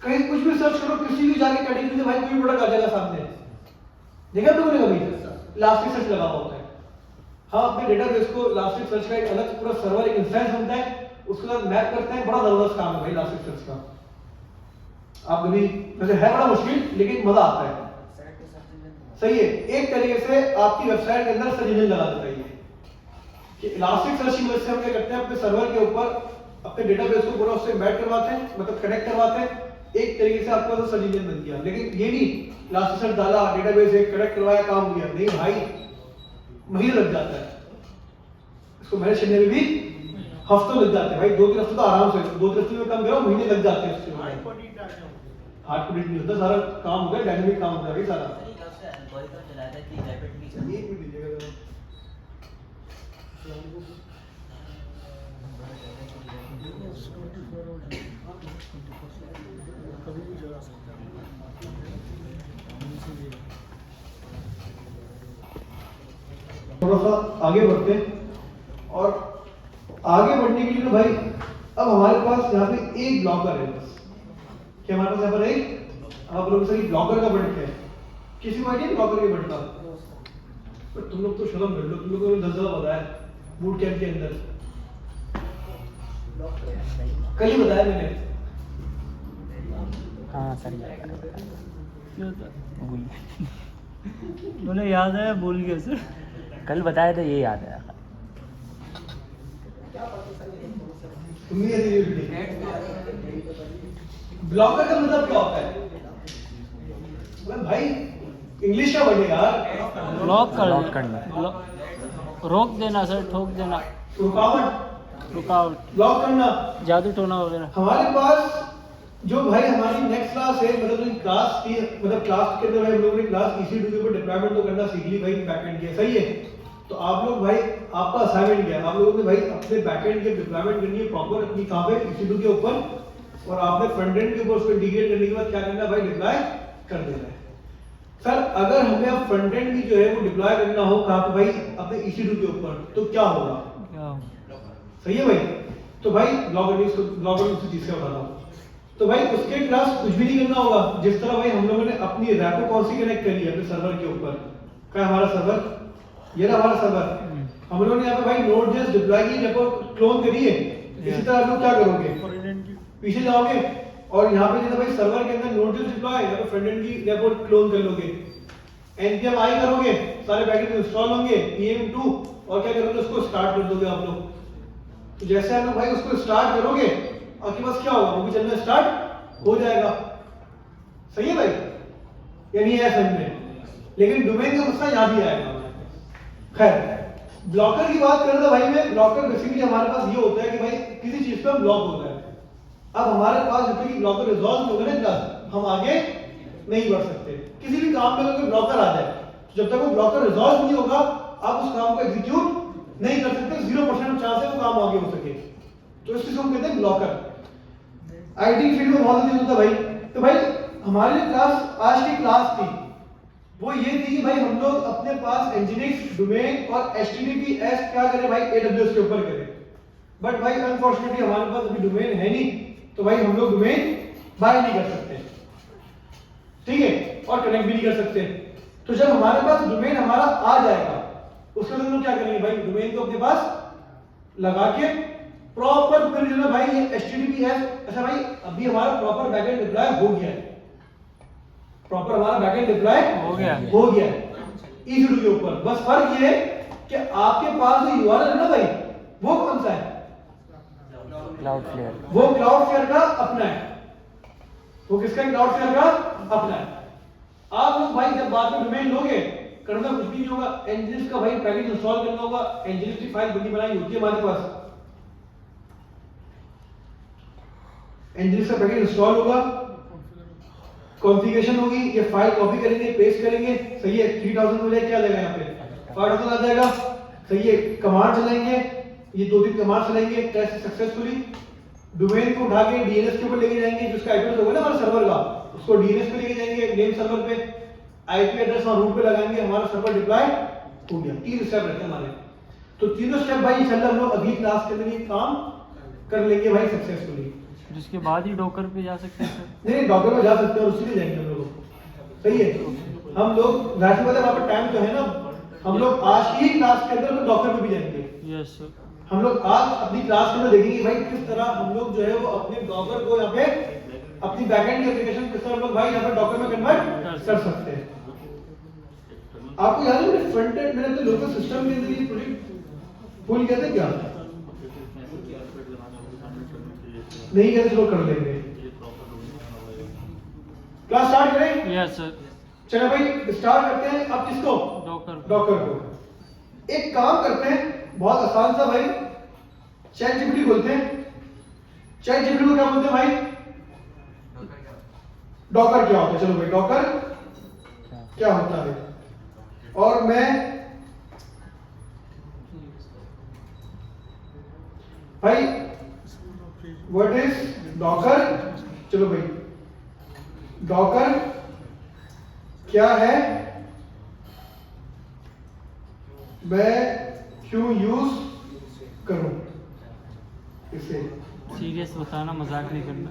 कहीं कुछ भी सर्च करो, किसी भी जाके कैटेगरी से भाई कोई प्रोडक्ट आ जाएगा सामने, देखा तुमने कभी? इलास्टिक सर्च लगा हुआ होता है। हाँ, अपने डेटाबेस को इलास्टिक सर्च का एक अलग पूरा सर्वर इंस्टेंस बनता है, उसके साथ मैप करते हैं, बड़ा जबरदस्त काम है भाई इलास्टिक सर्च का। आप कभी वैसे है बड़ा मुश्किल, लेकिन मजा आता है, सही है। एक तरीके से आपकी वेबसाइट के अंदर सर्च इंजन लगा देता है कि इलास्टिक सर्च की मदद से हम क्या करते हैं, अपने सर्वर के ऊपर अपने डेटाबेस को पूरा उससे मैप करवाते हैं, मतलब कनेक्ट करवाते हैं, एक तरीके से आपका सर्च इंजन बन गया। लेकिन ये नहीं इलास्टिक सर्च डाला, डेटाबेस से कनेक्ट करवाया, काम हो गया, नहीं भाई, महीने लग जाता है इसको मैनेज करने में, भी हफ्तों लग जाते हैं भाई, 2-3 हफ्ते तो आराम से, 2-3 हफ्ते में कम करो, महीने लग जाते हैं इसके। हार्ड कोडेड नहीं होता, सारा काम होगा, डायनामिक काम होता है सारा। एल्गोरिथम चलाता है कि रैपिडली चलता है। एक मिनट दीजिएगा जरा। कभी भी जगा सकते हैं। थोड़ा सा आगे बढ़ते हैं और आगे बढ़ने के लिए ना भाई अब हमारे पास यहाँ पे एक ब्लॉकर है बस। क्या हमारे पास यहाँ पर एक आप लोग सही ब्लॉकर का बटन है। किसी को आइडिया ब्लॉकर के बटन का? पर तुम लोग तो शर्म कर लो, तुम लोगों ने 10 दफा बताया बूट कैंप के अंदर, कल ही बताया मैंने। हाँ सर बोले याद है, भूल गया सर। कल बताया था, ये याद है। तुम नहीं ऐसी ब्लॉकर का मतलब क्या होता है? भाई इंग्लिश का वर्ड है यार। ब्लॉक करना, रोक देना सर, ठोक देना, रुकावट, ब्लॉक करना, जादू टोना वगैरह। हमारे पास जो भाई हमारी नेक्स्ट क्लास है, मतलब क्लास की, मतलब क्लास के अंदर हम लोगों ने क्लास EC2 के ऊपर डिप्लॉयमेंट तो करना सीख ली भाई, बैकएंड के, सही है। तो आप लोग भाई, आपका असाइनमेंट क्या है, आप लोगों ने भाई अपने बैकएंड के डिप्लॉयमेंट करनी है प्रॉपर अपनी कहां पे, EC2 के ऊपर, और आपने फ्रंट एंड के ऊपर उसको इंटीग्रेट करने के बाद क्या करना है भाई, डिप्लॉय कर देना है। सर अगर हमें अब फ्रंट एंड भी जो है वो डिप्लॉय करना हो कहां पे भाई, अपने EC2 के ऊपर, तो क्या होगा? सही है भाई। तो भाई ब्लॉगर उसी चीज से बताता हूं। तो भाई उसके क्लास कुछ भी नहीं करना होगा, जिस तरह भाई हम लोगों ने अपनी रैपो कौन सी कनेक्ट करी है अपने सर्वर के ऊपर, क्या हमारा सर्वर, ये रहा हमारा सर्वर, हम लोगों ने यहाँ पे भाई Node.js डिप्लॉय की रैपो क्लोन करी है। इसी तरह आप लोग क्या करोगे, पीछे जाओगे और यहाँ पे जैसे भाई सर्वर के अंदर Node.js डिप्लॉय है, यहाँ पे फ्रंट एंड की रैपो क्लोन कर लोगे, npm i करोगे, सारे पैकेज इंस्टॉल होंगे, pm2, और क्या करोगे, उसको स्टार्ट कर दोगे आप लोग। तो जैसे आप लोग भाई उसको स्टार्ट करोगे, आपके पास क्या होगा, वो भी चलना स्टार्ट हो जाएगा। सही है भाई, यानी है समझ में। लेकिन डोमेन का मसला यहाँ भी आएगा। खैर ब्लॉकर की बात करें तो भाई मैं, ब्लॉकर बेसिकली हमारे पास ये होता है कि भाई किसी चीज पे ब्लॉक होता है। अब हमारे पास जब तक कि ब्लॉकर रिजॉल्व नहीं होगा ना क्लास, हम आगे नहीं बढ़ सकते। किसी भी काम में अगर ब्लॉकर आ जाए, जब तक वो ब्लॉकर रिजॉल्व नहीं होगा, आप उस काम को एग्जीक्यूट नहीं कर सकते, 0% चांस है वो काम आगे हो सके। तो इस चीज को हम कहते हैं ब्लॉकर। आईटी फील्ड में बहुत यूज होता है भाई। तो भाई हमारी क्लास, आज की क्लास थी वो ये थी कि भाई हम लोग अपने पास एनजीनिक्स, डोमेन और HTTPS क्या करें भाई, AWS के ऊपर करें। बट भाई अनफॉर्चुनेटली हमारे पास अभी डोमेन है नहीं, तो भाई हम लोग डोमेन बाय नहीं कर सकते, ठीक है, और कनेक्ट भी नहीं कर सकते। तो जब हमारे पास डोमेन हमारा आ जाएगा, उसके बाद हम लोग क्या करेंगे भाई, डोमेन को अपने पास लगा के प्रॉपर फिर जो है भाई ये HTTPS, अच्छा भाई अभी हमारा प्रॉपर बैकएंड डिप्लॉय हो गया है, प्रॉपर हमारा बैकएंड डिप्लॉय हो गया है EC2 के ऊपर। बस फर्क ये है कि आपके पास जो URL है ना भाई, वो कौन सा है, क्लाउडफ्लेयर, वो क्लाउडफ्लेयर का अपना है। वो किसका, क्लाउडफ्लेयर का अपना है। आप लोग भाई जब बाद में डोमेन लोगे, करना कुछ भी नहीं होगा, nginx का भाई पैकेज इंस्टॉल करना होगा, nginx की फाइल बनी बनाई होती है हमारे पास, nginx का पैकेज इंस्टॉल होगा, कॉन्फ़िगरेशन होगी, ये फाइल कॉपी करेंगे, पेस्ट करेंगे, सही है, 3000 मिले क्या लगेगा यहाँ पे, 5000 आ जाएगा, सही है, कमांड चलाएंगे, ये 2-3 कमांड चलाएंगे, टेस्ट सक्सेसफुली, डोमेन को उठा के DNS के ऊपर लेके जाएंगे, जिसका एड्रेस होगा ना हमारे सर्वर का, उसको DNS पे लेके जाएंगे, नेम सर्वर पे, IP एड्रेस और रूट पे लगाएंगे, हमारा सर्वर डिप्लॉय हो गया। 3 स्टेप रहते हैं हमारे। तो तीनों स्टेप भाई इंशाल्लाह हम लोग अगली क्लास के अंदर ये काम कर लेंगे भाई सक्सेसफुली। जिसके बाद ही डॉकर पे जा सकते हैं सर। नहीं डॉक्टर में जा सकते हैं और उसी में जाएंगे हम लोग, सही है। हम लोग वैसे मतलब वहाँ पर टाइम तो है ना, हम लोग आज की ही क्लास के अंदर डॉक्टर में भी जाएंगे। Yes sir. हम लोग आज अपनी क्लास के अंदर देखेंगे भाई किस तरह हम लोग जो है वो अपने डॉक्टर को यहाँ पे अपनी बैकएंड की एप्लीकेशन किस तरह हम लोग भाई यहाँ पे डॉक्टर में कन्वर्ट कर सकते हैं। आपको याद है मेरे फ्रंट एंड, मैंने अपने लोकल सिस्टम के अंदर ये प्रोजेक्ट फुल किया था क्या? नहीं कहते, चलो कर लेंगे। क्लास स्टार्ट करें? Yes sir. चलो भाई स्टार्ट करते हैं। अब किसको? डॉकर को। एक काम करते हैं बहुत आसान सा भाई, चैट जीपीटी बोलते हैं। चैट जीपीटी को क्या बोलते हैं भाई? डॉकर क्या होता है? चलो भाई डॉकर क्या होता है? और मैं भाई व्हाट इज डॉकर? चलो भाई, डॉकर क्या है, मैं क्यों यूज करूं इसे? सीरियस बताना, मजाक नहीं करना।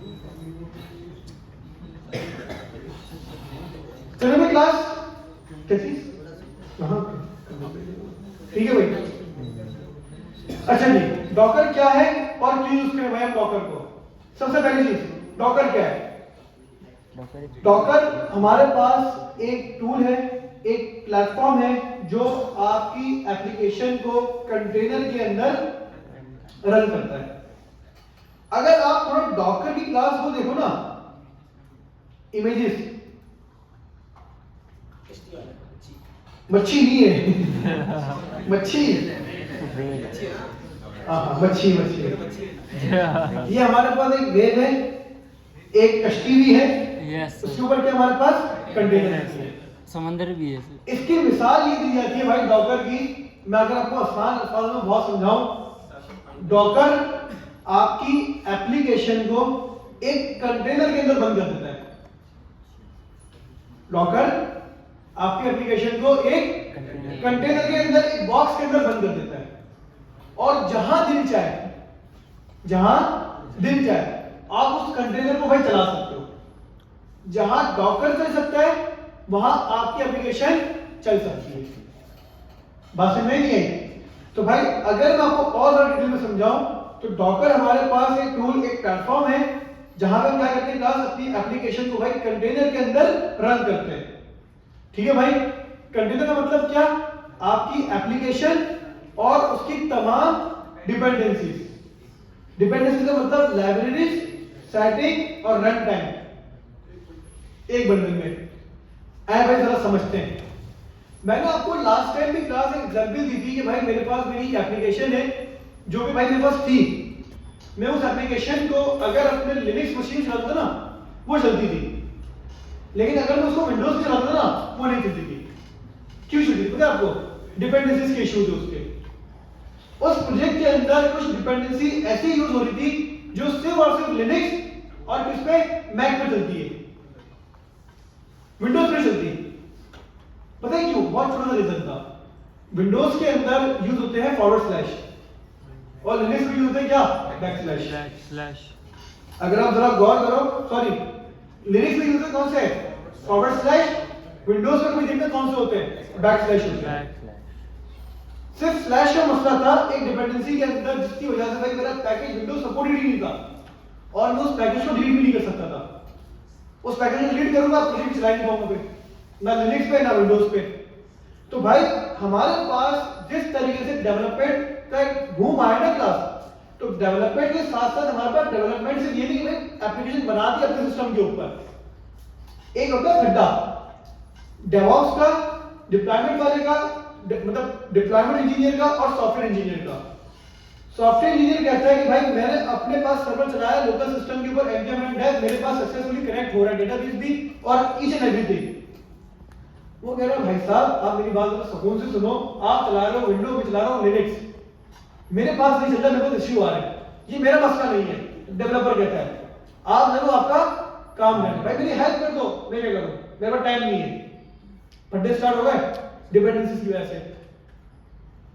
चलो भाई क्लास क्या चीज? हाँ ठीक है भाई। अच्छा जी, डॉकर क्या है और क्यों यूज करें भाई हम डॉकर को? सबसे पहली चीज, डॉकर क्या है? डॉकर हमारे पास एक टूल है, एक प्लेटफॉर्म है जो आपकी एप्लीकेशन को कंटेनर के अंदर रन करता है। अगर आप थोड़ा डॉकर की क्लास को देखो ना, इमेजेस, मच्छी नहीं है मच्छी, हाँ मच्छी ये हमारे पास एक वेब है, एक कश्ती भी है, यस उसके ऊपर क्या हमारे पास कंटेनर है, समंदर भी है। इसकी मिसाल ये दी जाती है भाई डॉकर की। मैं अगर आपको आसान अल्फाज में बहुत समझाऊं, डॉकर आपकी एप्लीकेशन को एक कंटेनर के अंदर बंद कर देता है। डॉकर आपकी एप्लीकेशन को एक कंटेनर के अंदर, एक बॉक्स के अंदर बंद कर देता है, और जहां दिल चाहे आप उस कंटेनर को भाई चला सकते हो। जहां डॉकर चल सकता है वहां आपकी एप्लीकेशन चल सकती है। बात समझ में नहीं आई? तो भाई अगर मैं आपको और ज्यादा डिटेल में समझाऊं तो डॉकर हमारे पास एक टूल, एक प्लेटफॉर्म है जहां पर क्या करते हैं, क्लास अपनी एप्लीकेशन को भाई कंटेनर के अंदर रन करते हैं। ठीक है भाई, कंटेनर का मतलब क्या? आपकी एप्लीकेशन और उसकी तमाम डिपेंडेंसीज। डिपेंडेंसीज का मतलब लाइब्रेरीज, सेटिंग और रन टाइम एक बंडल में। आए भाई जरा समझते हैं। मैंने आपको लास्ट टाइम भी क्लास एक एग्जांपल दी थी कि भाई मेरे पास मेरी एप्लीकेशन है जो कि भाई मेरे पास थी। मैं उस एप्लीकेशन को अगर अपने लिनक्स मशीन चलाता था ना वो चलती थी, लेकिन अगर मैं उसको विंडोज में चलाता था ना वो नहीं चलती थी। क्यों चलती थी पता है आपको? डिपेंडेंसीज के इश्यू थे उसके। उस प्रोजेक्ट के अंदर कुछ डिपेंडेंसी ऐसी यूज हो रही थी जो सिर्फ और सिर्फ लिनक्स और किस पे, मैक पे चलती है, विंडोज पे चलती। पता है क्यों? बहुत छोटा सा रीजन था। विंडोज के अंदर यूज होते हैं फॉरवर्ड स्लैश और लिनक्स में यूज होते हैं क्या, बैकस्लैश। अगर आप जरा गौर करो, सॉरी लिनक्स में यूज होते कौन से, फॉरवर्ड स्लैश। विंडोज में कभी देखते कौन से होते हैं, बैकस्लैश होते हैं। सिर्फ स्लैश का मसला था एक डिपेंडेंसी के अंदर जिसकी वजह से भाई मेरा पैकेज विंडोज सपोर्ट ही नहीं था और मैं उस पैकेज को डिलीट भी नहीं कर सकता था। उस पैकेज को डिलीट करूंगा प्रोजेक्ट चला नहीं पाऊंगा पे, ना लिनक्स पे ना विंडोज पे। तो भाई हमारे पास जिस तरीके से डेवलपमेंट का एक घूम आया ना क्लास, तो डेवलपमेंट के साथ साथ हमारे पास डेवलपमेंट से ये नहीं कि भाई एप्लीकेशन बना दी अपने सिस्टम के ऊपर। एक होता है खड्डा डेवऑप्स का, डिप्लॉयमेंट वाले का, मतलब डिप्लॉयमेंट इंजीनियर का और सॉफ्टवेयर इंजीनियर का। सॉफ्टवेयर इंजीनियर कहता है कि भाई मैंने अपने पास सर्वर चलाया, लोकल सिस्टम के ऊपर एनवायरनमेंट है, मेरे पास सक्सेसफुली कनेक्ट हो रहा है डेटाबेस भी और ईच एंड एवरीथिंग। वो कह रहा है भाई साहब आप मेरी बात सुकून से सुनो, आप चला रहे हो विंडोज में, चला रहा हूं लिनक्स, मेरे पास नहीं चलता, मेरे को इश्यू आ रहा है, ये मेरा मसला नहीं है। डेवलपर कहता है आप देखो आपका काम है, भाई मेरी हेल्प कर दो, मैं क्या करूं, मेरे पास टाइम नहीं है। फड्डे स्टार्ट हो गए डिपेंडेंसीज की वजह से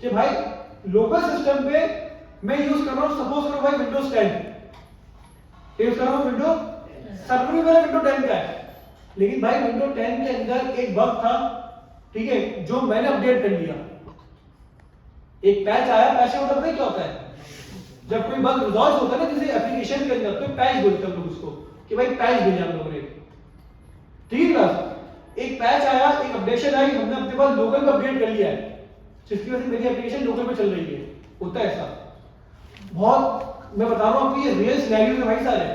कि भाई लोकल सिस्टम पे मैं यूज कर रहा हूं, सपोज करो भाई विंडोज 10 यूज कर रहा हूं, विंडोज सर्वर भी मेरा विंडोज 10 का है, लेकिन भाई विंडोज 10 के अंदर एक बग था, ठीक है, जो मैंने अपडेट कर लिया। एक पैच आया, पैच का मतलब क्या होता है, जब कोई बग रिजॉल्व होता है ना किसी एप्लीकेशन के अंदर तो पैच बोलते हैं लोग उसको कि भाई पैच भेजा हम लोगों ने, ठीक है। एक पैच आया, एक अपडेशन आई, हमने अपने पास लोकल पे अपडेट कर लिया है जिसकी वजह से मेरी एप्लीकेशन लोकल पे चल रही है। होता है ऐसा बहुत, मैं बता रहा हूं आपको ये रियल सिनेरियो में भाई सारे।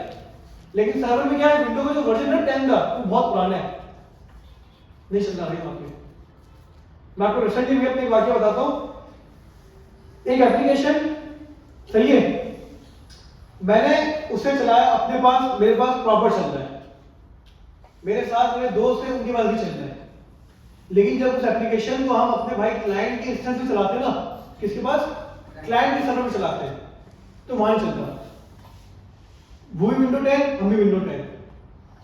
लेकिन सर्वर में क्या है, विंडो का जो वर्जन है 10 का वो बहुत पुराना है, नहीं चल रहा है वहां पे। मैं आपको रिसेंटली भी अपने एक वाकया बताता हूं। एक एप्लीकेशन सही है, मैंने उसे चलाया अपने पास, मेरे पास प्रॉपर चल रहा है, मेरे साथ मेरे दोस्त हैं उनके पास भी चल रहा है। लेकिन जब उस एप्लीकेशन को हम अपने भाई क्लाइंट के इंस्टेंस पे चलाते हैं ना, किसके पास, क्लाइंट के सर्वर पे चलाते हैं, तो वहां नहीं चलता। वो भी विंडो 10, हम भी विंडो 10।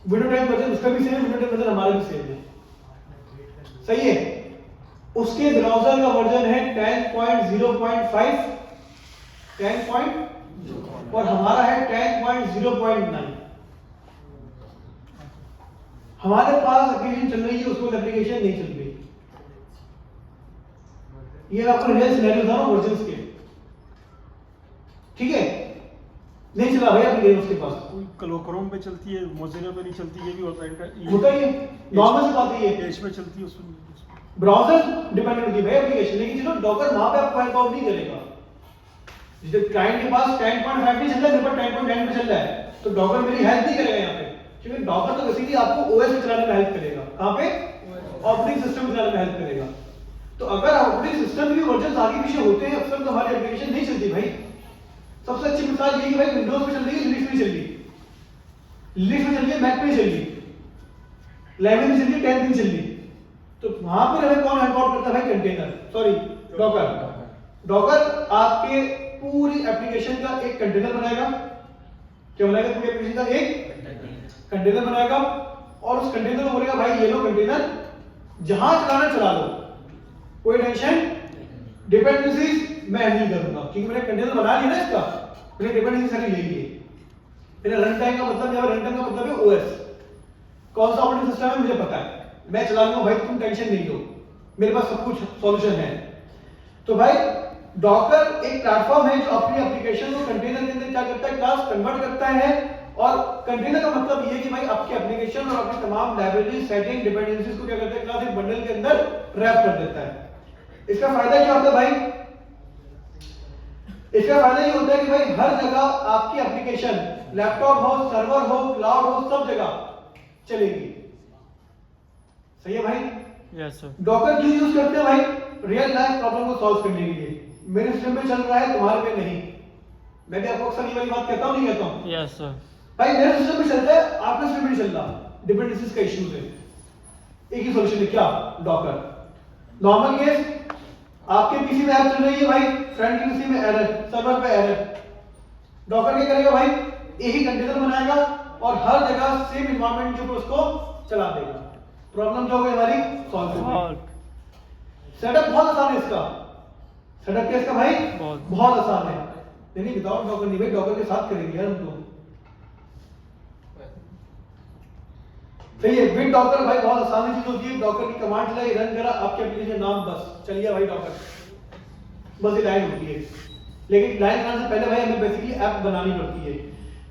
विंडो 10 वर्जन उसका भी सेम है, विंडो 10 वर्जन हमारा भी सेम है। सही है। उसके ब्राउज़र का वर्जन है 10.0.5 और हमारा है 10.0.9। हमारे पास एप्लीकेशन चल रही है, उसको एप्लीकेशन नहीं चल रही। ये आपको रियल सिनेरियो था ना वर्जन्स के, ठीक है। नहीं चला भाई एप्लीकेशन उसके पास, कोई क्रोम पे चलती है, मोज़िला पे नहीं चलती, ये भी होता है होता ही है, नॉर्मल सी बात है ये। एज पे चलती है उसमें। ब्राउज़र डिपेंडेंट होती है भाई एप्लीकेशन, लेकिन चलो डॉकर वहां पे आपको हेल्प आउट नहीं करेगा। जैसे क्लाइंट के पास 10.5 नहीं चल रहा है, मेरे पास 10.10 पे चल रहा है, तो डॉकर मेरी हेल्प नहीं करेगा यहाँ पे, क्योंकि डॉकर तो बेसिकली आपको ओएस में चलाने में हेल्प करेगा। कहाँ पे? ऑपरेटिंग सिस्टम में चलाने में हेल्प करेगा। तो अगर ऑपरेटिंग सिस्टम के वर्जन आगे पीछे होते हैं अक्सर, तो हमारी एप्लीकेशन नहीं चलती भाई। सबसे अच्छी मिसाल ये है भाई विंडोज पे चल रही है, लिनक्स में चल रही है, लिनक्स में चल रही है, मैक पे चल रही है, 11 में चल रही है, 10 में चल रही है। तो वहां पर हमें कौन हेल्प आउट करता है भाई? Container, sorry Docker. डॉकर आपके पूरी एप्लीकेशन का एक कंटेनर बनाएगा। क्या बनाएगा? पूरी एप्लीकेशन का एक कंटेनर बनाएगा और उस कंटेनर को बोलेगा भाई ये लो कंटेनर, जहां चलाना चला लो, कोई टेंशन, डिपेंडेंसीज मैं नहीं करूंगा, क्योंकि मैंने कंटेनर बना लिया ना इसका, मैंने डिपेंडेंसी सारी ले ली है। मेरा रन टाइम का मतलब, यहाँ रन टाइम का मतलब है ओएस, कौन सा ऑपरेटिंग सिस्टम है मुझे पता है, मैं चला लूंगा भाई, तुम टेंशन नहीं लो, मेरे पास सब कुछ सॉल्यूशन है। तो भाई डॉकर एक प्लेटफॉर्म है जो अपनी एप्लीकेशन को कंटेनर के अंदर क्या करता है? क्लास कन्वर्ट करता है। और कंटेनर का मतलब ये है कि भाई आपकी एप्लीकेशन और अपनी तमाम लाइब्रेरी, सेटिंग, डिपेंडेंसीज को क्या करता है? क्लास एक बंडल के अंदर रैप कर देता है। इसका फायदा क्या होता है भाई? इसका फायदा ये होता है कि भाई हर जगह आपकी एप्लीकेशन, लैपटॉप हो, सर्वर हो, क्लाउड हो, सब जगह चलेगी। सही है भाई? Yes sir. डॉकर क्यों यूज करते हैं भाई? रियल लाइफ प्रॉब्लम को सॉल्व करने के लिए। मेरे सिस्टम पे चल रहा है, तुम्हारे पे नहीं। मैं भी आपको अक्सर ये वाली बात कहता हूं, नहीं कहता हूं? Yes sir. भाई मेरे सिस्टम पे चलता है, आपके सिस्टम पे नहीं चल रहा, डिपेंडेंसीज का इशू है। एक ही सॉल्यूशन है, क्या? डॉकर। नॉर्मल केस, आपके पीसी में ऐप चल रही है भाई, फ्रेंड के पीसी में एरर, सर्वर पे एरर, डॉकर क्या करेगा भाई? एक ही कंटेनर बनाएगा और हर जगह सेम एनवायरनमेंट के ऊपर उसको चला देगा। प्रॉब्लम जो होगी हमारी सॉल्व हो गई। सेटअप बहुत आसान है इसका। सेटअप क्या इसका भाई? बहुत आसान है। नहीं विदाउट डॉकर नहीं भाई, डॉकर के साथ करेंगे यार हम तो। सही है, विद डॉकर भाई बहुत आसान चीज होती है। डॉकर की कमांड चलाई, रन करा, आपके एप्लीकेशन नाम बस चल गया भाई डॉकर, बस ये लाइन होती है। लेकिन लाइन बनाने से पहले भाई हमें बेसिकली ऐप बनानी पड़ती है।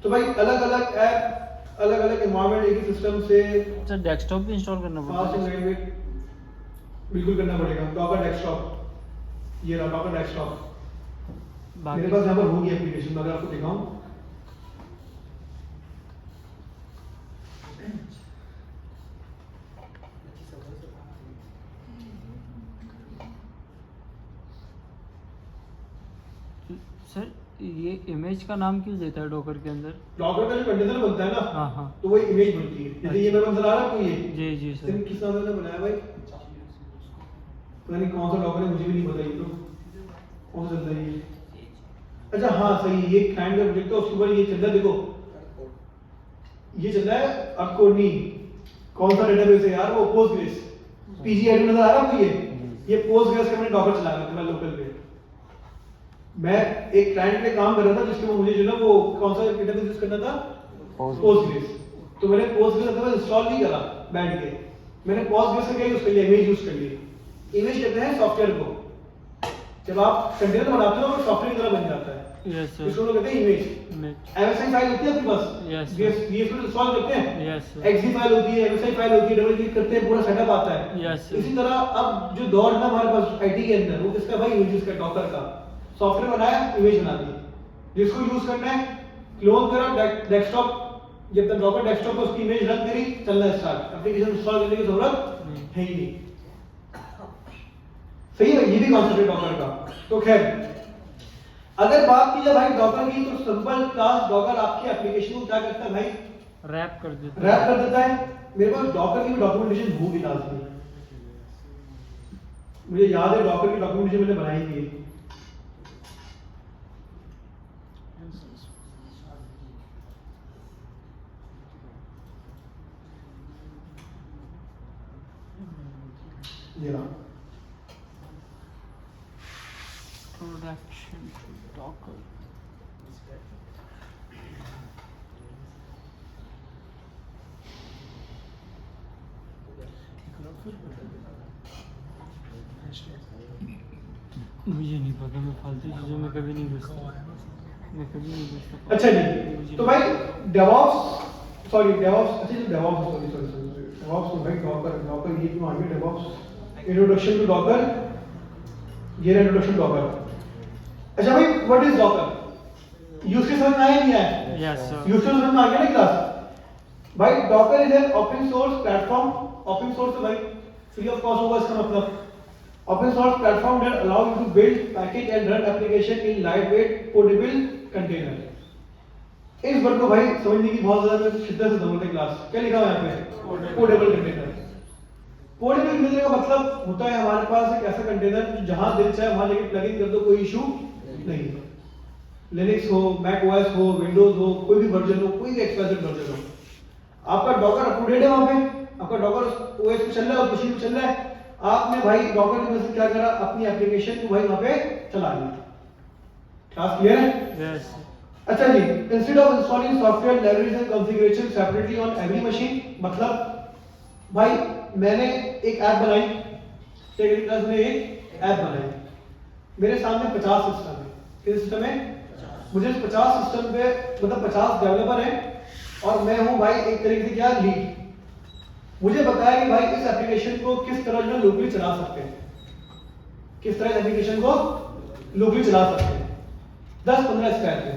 तो भाई अलग अलग ऐप, अलग अलग एनवायरनमेंट एक ही सिस्टम से सर डेस्कटॉप भी इंस्टॉल करना फास्ट पड़ता है? एंड बिल्कुल करना पड़ेगा। डॉकर डेस्कटॉप, ये रहा डॉकर डेस्कटॉप। मेरे पास यहाँ पर होगी एप्लीकेशन, अगर आपको दिखाऊं। सर ये इमेज का नाम क्यों देता है डॉकर के अंदर? डॉकर का जो कंटेनर बनता है ना, हाँ हाँ, तो वो इमेज बनती है। जैसे ये मेरे पास आ रहा है आपको, ये जी जी सर। किस नाम से बनाया भाई? पता नहीं कौन सा डॉकर है, मुझे भी नहीं पता। ये तो कौन सा चल रहा है ये? अच्छा हाँ सही, ये क्लाइंट का प्रोजेक्ट है, उसके ऊपर ये चल रहा है। देखो ये चल रहा है अकोनी, कौन सा डेटाबेस है यार? वो पोस्टग्रेस, पीजी एडमिन नजर आ रहा है आपको? ये पोस्टग्रेस का मैंने डॉकर चला रहा था लोकल पे। मैं एक क्लाइंट पे काम कर रहा था जिसके मुझे जो ना वो कौन सा डेटाबेस यूज करना था? पोस्टग्रेस। तो मैंने पोस्टग्रेस का इंस्टॉल नहीं करा बैठ के, मैंने पोस्टग्रेस का क्या यूज कर लिया? इमेज यूज कर लिया। इमेज कहते हैं सॉफ्टवेयर को, जब आप कंटेनर बनाते हो तो सॉफ्टवेयर की तरह बन जाता है। Yes sir. इसको लोग कहते हैं इमेज। एमएसआई फाइल होती है आपके पास, Yes, वीएस को इंस्टॉल करते हैं। Yes sir. एक्सजी फाइल होती है, एमएसआई फाइल होती है, डबल क्लिक करते हैं पूरा सेटअप आता है। Yes, sir. इसी तरह अब जो दौर है ना हमारे पास आईटी के अंदर, वो किसका भाई? इमेजेस का, डॉकर का। सॉफ्टवेयर बनाया, इमेज बना दी, जिसको यूज करना है क्लोन करा डेस्कटॉप, जब तक डॉकर डेस्कटॉप पे उसकी इमेज रन करी, चलना स्टार्ट। एप्लीकेशन इंस्टॉल करने की जरूरत है ही नहीं। सही है, ये भी कॉन्सेप्ट है डॉकर का। तो खैर अगर बात की जाए भाई डॉकर की, तो सिंपल क्लास डॉकर आपकी एप्लीकेशन को क्या करता है भाई? रैप कर देता है। रैप कर देता है। मेरे पास डॉकर की भी डॉक्यूमेंटेशन होगी लास्ट में, मुझे याद है डॉकर की डॉक्यूमेंटेशन मैंने बनाई थी। ये रहा। Production to Docker. मुझे नहीं पता, मैं फालतू चीज़ों में कभी नहीं घुसता, मैं कभी नहीं घुसता। अच्छा जी, तो भाई डेवऑप्स, सॉरी डेवऑप्स, अच्छा जो डेवऑप्स, सॉरी डेवऑप्स तो भाई डॉकर ये क्यों आ गया डेवऑप्स, इंट्रोडक्शन टू डॉकर, ये रहा इंट्रोडक्शन टू डॉकर। अच्छा भाई व्हाट इज डॉकर, यूज के समझ में आया नहीं आया? Yes sir. यूज के समझ में आ गया ना क्लास? भाई Docker is an open source platform, open source तो भाई फ्री ऑफ कॉस्ट होगा इसका मतलब, open source platform that allow you to build, package and run application in lightweight portable container। इस वर्ड को भाई समझने की बहुत ज्यादा शिद्दत से जरूरत है क्लास। क्या लिखा हुआ है यहाँ पे? Portable container. पोर्टेबल कंटेनर का मतलब होता है हमारे पास एक ऐसा कंटेनर जहां दिल चाहे वहां लेके प्लग इन कर दो, कोई इशू नहीं है। लिनक्स हो, मैक ओएस हो, विंडोज हो, कोई भी वर्जन हो, कोई भी एक्सपेंसिव वर्जन हो, आपका डॉकर अप टू डेट है, वहां पे आपका डॉकर ओएस पे चल रहा है और मशीन पे चल रहा है, आपने भाई डॉकर की मदद से क्या करा, अपनी एप्लीकेशन को भाई वहां पे चला लिया। क्लास क्लियर है? यस। अच्छा जी, instead of installing software libraries and configuration separately on every machine, मतलब भाई मैंने एक ऐप बनाई, टेक्निकल क्लास में एक ऐप बनाई, मेरे सामने 50 सिस्टम है। किस सिस्टम है? मुझे इस 50 सिस्टम पे मतलब 50 डेवलपर हैं और मैं हूं भाई एक तरीके से क्या लीड। मुझे बताया कि भाई इस एप्लीकेशन को किस तरह जो लोकली चला सकते हैं, किस तरह एप्लीकेशन को लोकली चला सकते हैं। 10-15 स्टेप है,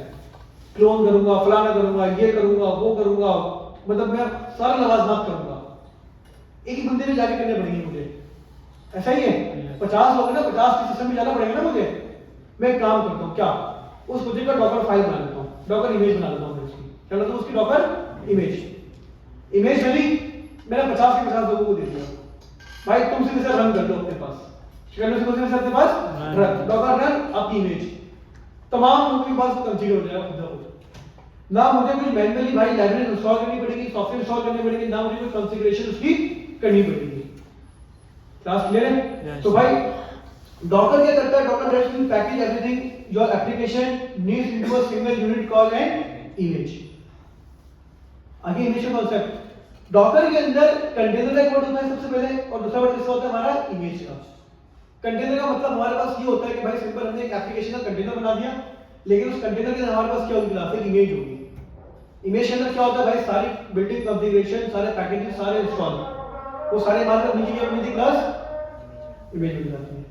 क्लोन करूंगा, फलाना करूंगा, ये करूंगा, वो करूंगा, मतलब मैं सारा लवाजमात करूंगा, एक ही बंदे में जाके करने पड़ेंगे मुझे। ऐसा ही है, 50 लोग हैं ना, 50 के सिस्टम में जाना पड़ेगा ना मुझे। मैं एक काम करता हूँ, क्या उस प्रोजेक्ट का डॉकर फाइल बना लेता हूँ, डॉकर इमेज बना लेता हूँ उसकी, क्या लेता हूँ उसकी डॉकर इमेज बनी, मैंने 50 के 50 लोगों को दे दिया, भाई तुम सीधे से रन कर लो अपने पास, अपने पास रन, डॉकर रन आपकी इमेज, तमाम लोगों के पास कॉन्फ़िगर हो जाएगा खुद ब खुद। ना मुझे कुछ मैन्युअली भाई लाइब्रेरी इंस्टॉल करनी पड़ेगी, सॉफ्टवेयर इंस्टॉल करनी पड़ेगी, ना मुझे कोई कॉन्फ़िगरेशन उसकी करनी पड़ेगी। क्लास क्लियर है? तो भाई डॉकर क्या करता है, Docker let's you package everything your application needs into a single unit called an image. आगे इमेज का कांसेप्ट, डॉकर के अंदर कंटेनर का एक वर्ड होता है सबसे पहले, और दूसरा वर्ड किसका होता है हमारा, इमेज का। कंटेनर का मतलब हमारे पास ये होता है कि भाई सिंपल हमने एक एप्लीकेशन का कंटेनर बना दिया, लेकिन उस कंटेनर के अंदर हमारे पास क्या होगी, क्लास एक इमेज होगी। इमेज के अंदर क्या होता है भाई, सारी बिल्डिंग कॉन्फ़िगरेशन, सारे पैकेजेस, सारे इंस्टॉल, वो सारे हमारे नीचे क्या बनी थी क्लास, इमेज बन जाती है।